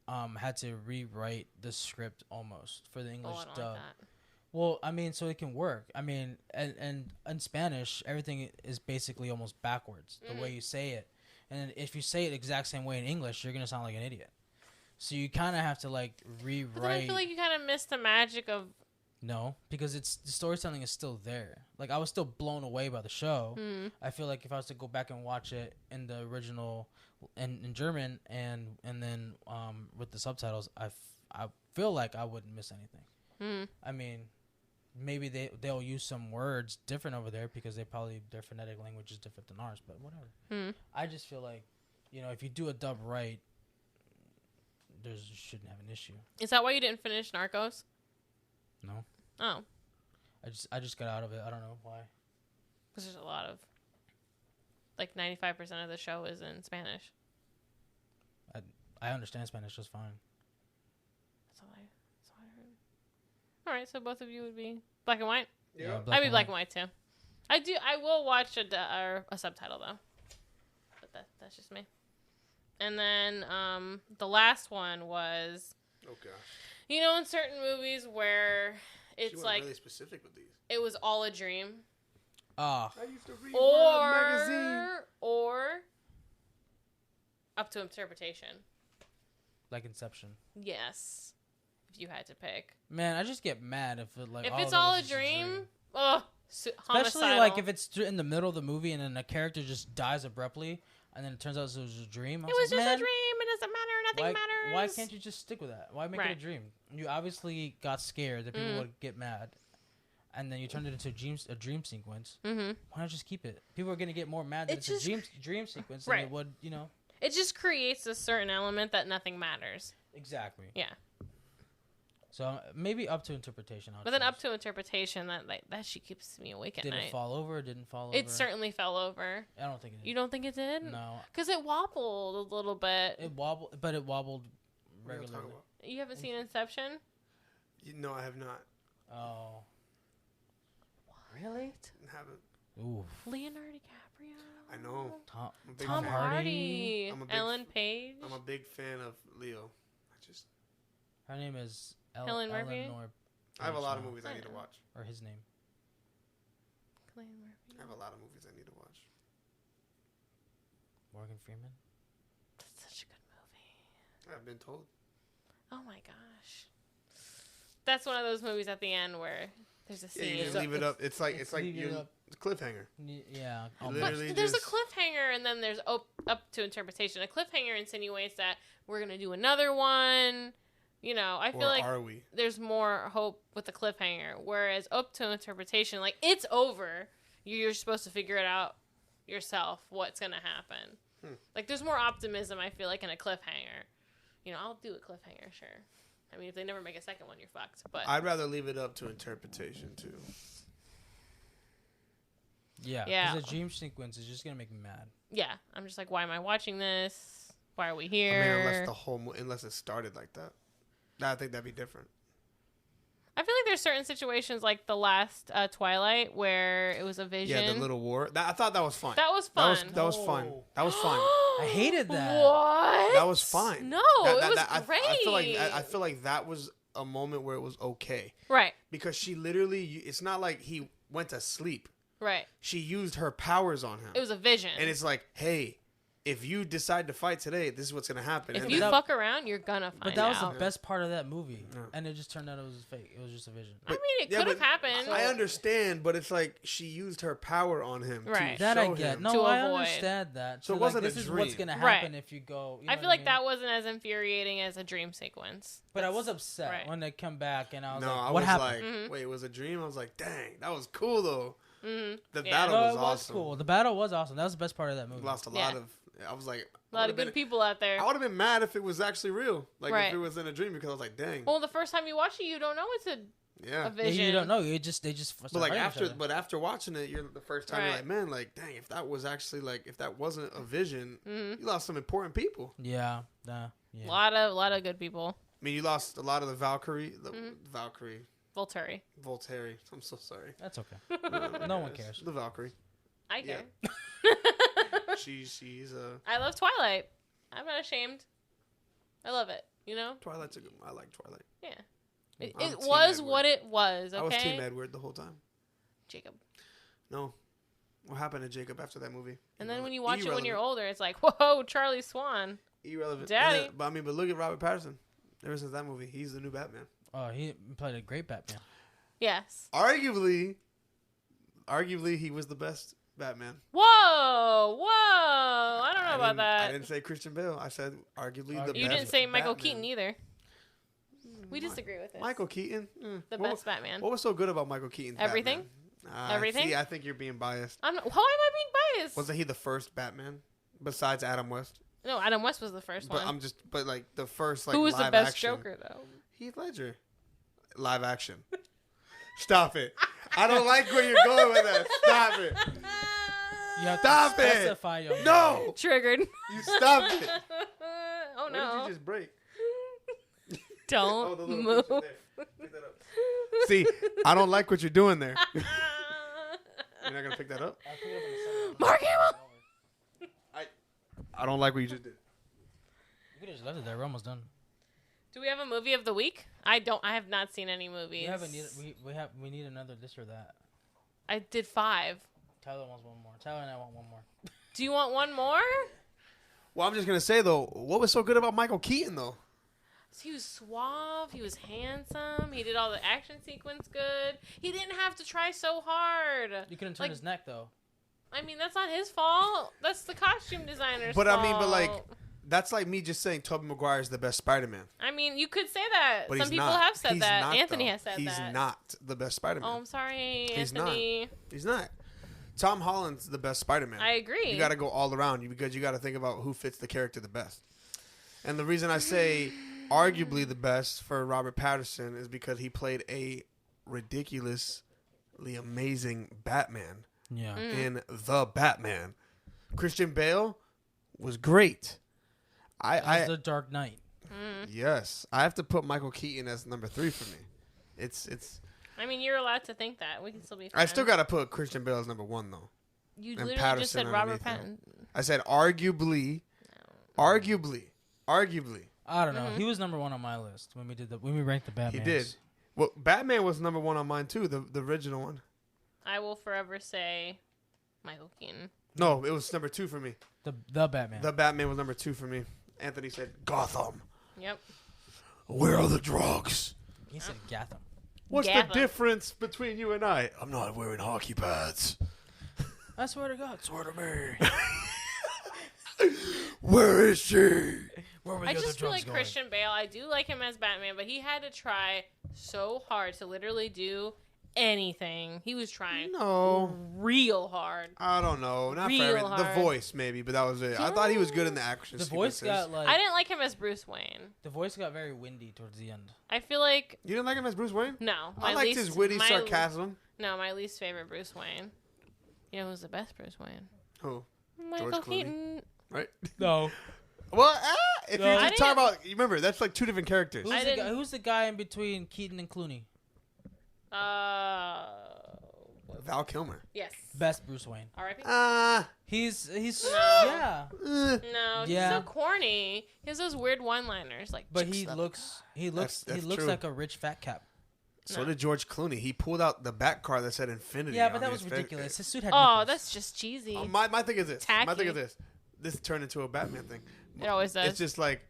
had to rewrite the script almost for the English dub. Like that. Well, I mean, so it can work. I mean, and in Spanish, everything is basically almost backwards the way you say it. And if you say it the exact same way in English, you're gonna sound like an idiot. So you kind of have to like rewrite. But then I feel like you kind of missed the magic of. No, because the storytelling is still there. Like I was still blown away by the show. I feel like if I was to go back and watch it in the original, in German and then with the subtitles, I feel like I wouldn't miss anything. I mean, maybe they'll use some words different over there because their phonetic language is different than ours. But whatever. I just feel like, if you do a dub right, you shouldn't have an issue. Is that why you didn't finish Narcos? No. Oh. I just got out of it. I don't know why. Because there's a lot of, like 95% of the show is in Spanish. I understand Spanish just fine. That's all I heard. All right, so both of you would be black and white. Yeah, I'd be black and white too. I will watch a subtitle though. But that's just me. And then the last one was. Oh gosh. In certain movies where it's like really specific with these. It was all a dream. I used to read a magazine. Or up to interpretation. Like Inception. Yes. If you had to pick. Man, I just get mad if it's all a dream. Ugh. Especially like if it's in the middle of the movie and then a character just dies abruptly and then it turns out it was a dream. It was just a dream. It doesn't matter. Nothing matters. Why can't you just stick with that? Why make it a dream? You obviously got scared that people would get mad, and then you turned it into a dream sequence. Why not just keep it? People are gonna get more mad that it's a dream sequence than they would, It just creates a certain element that nothing matters. Exactly. Yeah. So maybe up to interpretation. But then up to interpretation, that she keeps me awake at night. Did it fall over or didn't fall over? It certainly fell over. I don't think it did. You don't think it did? No. Because it wobbled a little bit. It wobbled regularly. You haven't seen Inception? No, I have not. Oh. What? Really? Haven't. Ooh. Leonardo DiCaprio. I know. Tom Hardy. Ellen Page. I'm a big fan of Leo. Her name is Helen Murphy. I have a lot of movies I need to watch. Or his name. Cillian Murphy. I have a lot of movies I need to watch. Morgan Freeman. That's such a good movie. I've been told. Oh my gosh. that's one of those movies at the end where there's a scene. Yeah, you just leave it up. It's like it's a cliffhanger. Yeah. But there's a cliffhanger, and then there's up to interpretation. A cliffhanger insinuates that we're gonna do another one. You know, I feel like there's more hope with the cliffhanger, whereas up to interpretation, like it's over. You're supposed to figure it out yourself. What's gonna happen? Like there's more optimism. I feel like in a cliffhanger. You know, I'll do a cliffhanger, sure. I mean, if they never make a second one, you're fucked. But I'd rather leave it up to interpretation too. Yeah, because the dream sequence is just gonna make me mad. Yeah, I'm just like, why am I watching this? Why are we here? I mean, unless it started like that, I think that'd be different. I feel like there's certain situations like the last Twilight where it was a vision. Yeah, the little war. I thought that was fun. That was fun. That was fun. That was fun. I hated that. What? That was fine. No, it was great. I feel like that was a moment where it was okay. Right. Because she literally, it's not like he went to sleep. Right. She used her powers on him. It was a vision. And it's like, hey, if you decide to fight today, this is what's going to happen. If you fuck around, you're going to find out. But that was the best part of that movie. Yeah. And it just turned out it was fake. It was just a vision. I mean, it could have happened. I understand, but it's like she used her power on him to that show I get. him. No, I understand that. So it wasn't this a is dream. what's going to happen if you go. You know I feel like that wasn't as infuriating as a dream sequence. But I was upset when they come back and I was like, what happened? Like, wait, it was a dream? I was like, dang, that was cool though. Mm-hmm. The battle was awesome. Cool. The battle was awesome. That was the best part of that movie. Lost a lot of. I was like, a lot of good people out there. I would have been mad if it was actually real, like if it was in a dream, because I was like, dang. Well, the first time you watch it, you don't know it's a vision. Yeah, you don't know. They just. But after watching it, you're the first time you're like, man, like, dang, if that was actually if that wasn't a vision, you lost some important people. Yeah. A lot of good people. I mean, you lost a lot of the Valkyrie. Volturi. I'm so sorry. That's okay. No one cares. The Valkyrie. I care. Yeah. she's I love Twilight. I'm not ashamed. I love it. You know. Twilight's I like Twilight. Yeah. It was what it was. Okay. I was Team Edward the whole time. Jacob. No. What happened to Jacob after that movie? And then when you watch it when you're older, it's like, whoa, Charlie Swan. Irrelevant. Daddy. But look at Robert Pattinson. Ever since that movie, he's the new Batman. Oh, he played a great Batman. Yes. Arguably, he was the best Batman. Whoa! I don't know about that. I didn't say Christian Bale. I said arguably the best. You didn't say Michael Batman. Keaton either. We disagree with this. Michael Keaton? The best Batman. What was so good about Michael Keaton's Everything? Everything? See, I think you're being biased. How am I being biased? Wasn't he the first Batman besides Adam West? No, Adam West was the first one. But like the first Who was the best action. Joker though? Heath Ledger. Live action. Stop it. I don't like where you're going with that. Stop it. You have stop to specify it. Your no. Triggered. You stopped it. Oh no. What did you just break? Don't move. Pick that up. See, I don't like what you're doing there. You're not gonna pick that up? Mark him. I don't like what you just did. You could have just left it there. We're almost done. Do we have a movie of the week? I have not seen any movies. We need another this or that. I did 5. Tyler wants one more. Tyler and I want one more. Do you want one more? Well, I'm just gonna say though, what was so good about Michael Keaton though? He was suave. He was handsome. He did all the action sequence good. He didn't have to try so hard. You couldn't turn his neck though. I mean, that's not his fault. That's the costume designer's fault. But like, that's like me just saying Tobey Maguire is the best Spider-Man. I mean, you could say that. But some people have said that. Not, Anthony though. has said he's that. He's not the best Spider-Man. Oh, I'm sorry, Anthony. He's not. Tom Holland's the best Spider-Man. I agree. You got to go all around because you got to think about who fits the character the best. And the reason I say arguably the best for Robert Pattinson is because he played a ridiculously amazing Batman. Yeah. In The Batman. Christian Bale was great. The Dark Knight. Yes. I have to put Michael Keaton as number 3 for me. It's I mean, you're allowed to think that. We can still be friends. I still got to put Christian Bale as number 1 though. You literally just said Robert Pattinson. I said arguably. No. Arguably. I don't know. He was number 1 on my list when we ranked the Batman. He did. Well, Batman was number 1 on mine too, the original one. I will forever say Michael Keaton. No, it was number 2 for me. The Batman. The Batman was number 2 for me. Anthony said Gotham. Yep. Where are the drugs? He said Gotham. What's Gotham. the difference between you and I? I'm not wearing hockey pads. I swear to God. Swear to me. Where is she? Where were the I other just feel drugs like going? Christian Bale, I do like him as Batman, but he had to try so hard to literally do anything. He was trying real hard. I don't know. Not Real for everything. The hard. voice, maybe, but that was it. I thought he was good in the action The voice sequences. got like. I didn't like him as Bruce Wayne. The voice got very windy towards the end. I feel like You didn't like him as Bruce Wayne? no. I liked his witty sarcasm. No, my least favorite Bruce Wayne. You know who's the best Bruce Wayne? Who? Michael George Clooney. Keaton. Right? No. Well, if No. you I just talk didn't- about, remember, that's like two different characters. Who's the guy in between Keaton and Clooney? Val Kilmer. Yes. Best Bruce Wayne. R.I.P. He's No. yeah. No, he's Yeah. so corny. He has those weird one-liners, like. But "Chicks he love looks That's looks true. like a rich fat cap. So No. did George Clooney. He pulled out the back car that said Infinity. Yeah, on but that his was face. ridiculous. His suit had Oh, nipples. that's just cheesy. My thing is this. My Tacky. thing is this. This turned into a Batman thing. It always does. It's just like,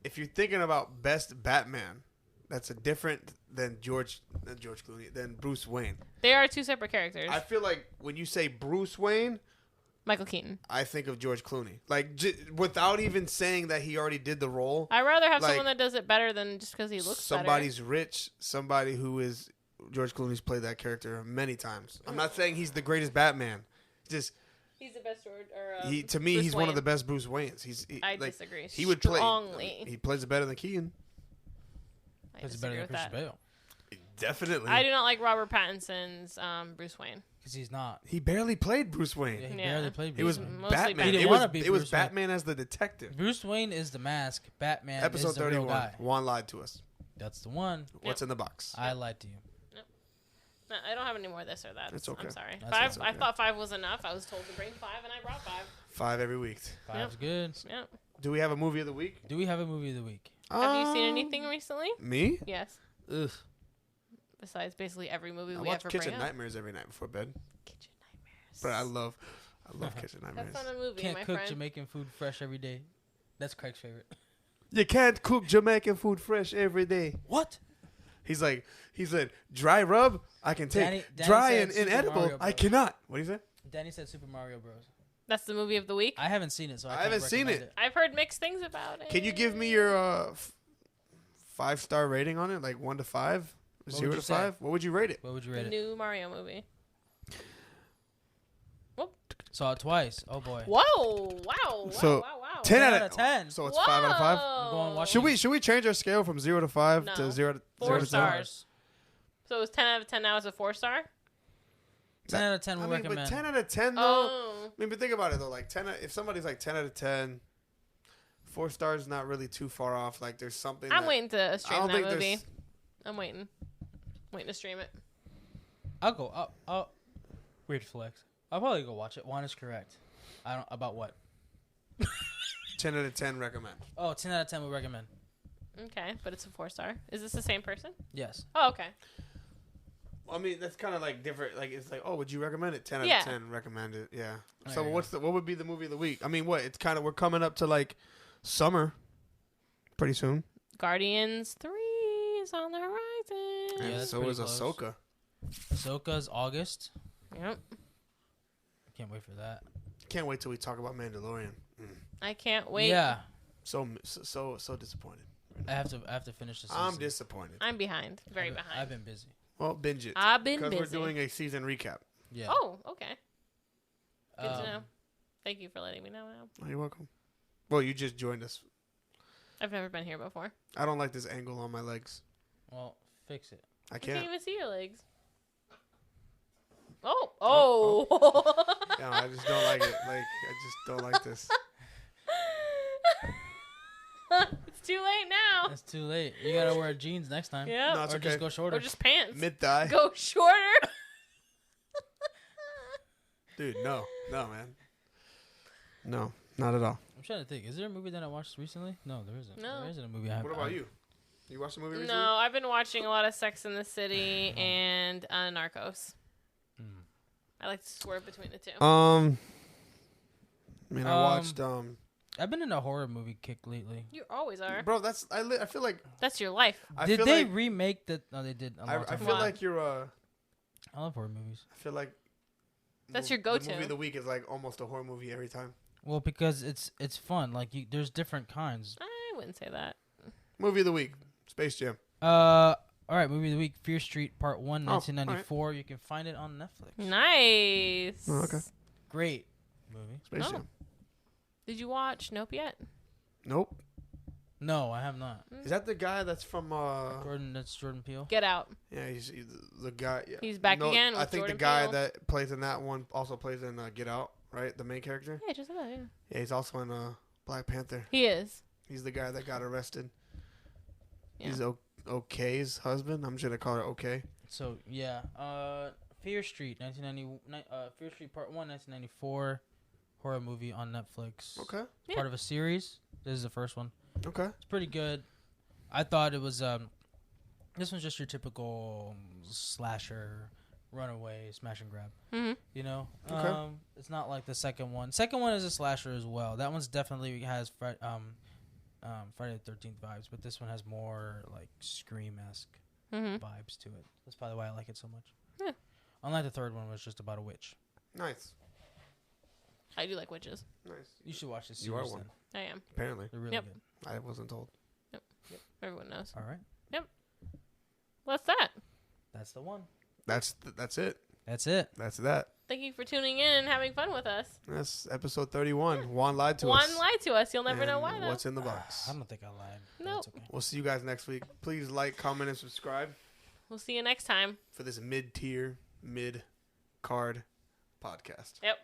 if you're thinking about best Batman, that's a different than George Clooney, than Bruce Wayne. They are two separate characters. I feel like when you say Bruce Wayne, Michael Keaton. I think of George Clooney. Like, without even saying that he already did the role. I'd rather have Like, someone that does it better than just because he looks Somebody's rich, somebody who is... George Clooney's played that character many times. I'm not saying he's the greatest Batman. Just... better. He's the best George. to me, Bruce he's one of Wayne. the best Bruce Waynes. I like, disagree. He would play. strongly. He plays it better than Keaton. I It's disagree better than with Christian that. Bale Definitely. I do not like Robert Pattinson's Bruce Wayne. because he's not. He barely played Bruce Wayne. Yeah, he Yeah. barely played. It was Bruce Wayne. Mostly Batman. Batman. He It didn't was, wanna be it was Bruce Wayne. Batman as the detective. Bruce Wayne is the mask. Batman Episode is the real 31. guy. Juan lied to us. That's the one. What's in the box? I lied to you. No, I don't have any more of this or that. It's okay. I'm sorry. That's I okay. thought 5 was enough. I was told to bring 5, and I brought 5. 5 every week. Five's good. Yep. Do we have a movie of the week? Do we have a movie of the week? Have you seen anything recently? Me? Yes. Ugh. Besides basically every movie I we watch ever Kitchen bring up. Nightmares every night before bed. Kitchen Nightmares. But I love Kitchen Nightmares. That's not a movie, Can't my cook friend. Jamaican food fresh every day. That's Craig's favorite. You can't cook Jamaican food fresh every day. What? He said, dry rub, I can take. Danny Dry said and Super inedible, Mario I Bros. cannot. What do you say? Danny said Super Mario Bros. That's the movie of the week. I haven't seen it, so I I can't haven't seen recommend it. I've heard mixed things about it. Can you give me your 5-star rating on it? Like 1 to 5? What 0 would to you say? 5? What would you rate it? What would you The rate it? new Mario movie. Saw it twice. Oh boy. Whoa! Wow! So, wow! 10 10 out out of of 10. So it's 5 out of 5? Whoa. Go and watch Should we change our scale from 0 to 5 No. to 0 to 4 0 to 10? stars. So it was 10 out of 10. Now it's a 4-star. 10 out of 10 I would mean, recommend. but 10 out of 10 though. Oh. I mean, but think about it though. Like if somebody's like 10 out of 10, 4 stars not really too far off. Like there's something. I'm that, waiting to I stream don't that think movie. there's. I'm waiting. Waiting to stream it. I'll go. Weird flex. I'll probably go watch it. Juan is correct. I don't about what? 10 out of 10 recommend. Oh, 10 out of 10 would recommend. Okay, but it's a 4-star. Is this the same person? Yes. Oh, okay. I mean, that's kind of like different. Like it's like, oh, would you recommend it? 10 out Yeah. of 10 recommend it. Yeah. There So you what would be the movie of the week? I mean, what? It's kind of we're coming up to like summer, pretty soon. Guardians 3 is on the horizon. Yeah, And that's so pretty is close. Ahsoka. Ahsoka's August. Yep. Can't wait for that. Can't wait till we talk about Mandalorian. I can't wait. Yeah. So disappointed. I have to finish this. I'm disappointed. I'm behind. Very behind. I've been busy. Well, binge it. I've been Because busy. we're doing a season recap. Yeah. Oh, okay. Good to Um, know. Thank you for letting me know. Oh, you're welcome. Well, you just joined us. I've never been here before. I don't like this angle on my legs. Well, fix it. I I can't can't. even see your legs. Oh. Yeah, I just don't like it. Like, I just don't like this. It's too late now. It's too late. You gotta wear jeans next time. Yeah. No, it's Or okay. just go shorter. Or just pants. Mid-thigh. Go shorter. Dude, no. No, man. No, not at all. I'm trying to think. Is there a movie that I watched recently? No, there isn't. No. There isn't a movie I have. What about you? You watched the movie recently? No, I've been watching a lot of Sex in the City and Narcos. I like to swerve between the two. I mean, I Um, watched I've been in a horror movie kick lately. You always are, bro. I feel like that's your life. Did they remake the? No, they did. I feel like you're. I love horror movies. I feel like that's your go-to. The movie of the week is like almost a horror movie every time. Well, because it's fun. Like there's different kinds. I wouldn't say that. Movie of the week, Space Jam. All right, movie of the week, Fear Street Part 1, 1994. Right. You can find it on Netflix. Nice. Oh, okay. Great movie. Space Jam. Did you watch Nope yet? Nope. No, I have not. Is that the guy that's from That's Jordan Peele. Get Out. Yeah, he's the guy. Yeah. He's back again. With I think Jordan the guy Peele. that plays in that one also plays in Get Out, right? The main character. Yeah, just about. Yeah. Yeah, he's also in Black Panther. He is. He's the guy that got arrested. Yeah. He's OK's husband. I'm just gonna call it OK. So yeah, Fear Street, 1990. Fear Street Part 1, 1994, horror movie on Netflix. Okay. Yeah. Part of a series. This is the first one. Okay. It's pretty good. I thought it was this one's just your typical slasher, runaway, smash and grab. Mm-hmm. You know, Okay. It's not like the second one. Second one is a slasher as well. That one's definitely has Friday the 13th vibes, but this one has more like Scream-esque vibes to it. That's probably why I like it so much. Yeah. Unlike the third one, was just about a witch. Nice. I do like witches. Nice. You should watch this series. You are one. I am. Apparently. They're really good. I wasn't told. Yep. Everyone knows. All right. Yep. What's that? That's the one. That's it. That's it. That's that. Thank you for tuning in and having fun with us. That's episode 31. Yeah. Juan lied to us. Juan lied to us. You'll never know why, though. What's in the box? I don't think I lied. Nope. Okay. We'll see you guys next week. Please like, comment, and subscribe. We'll see you next time. For this mid-tier, mid-card podcast. Yep.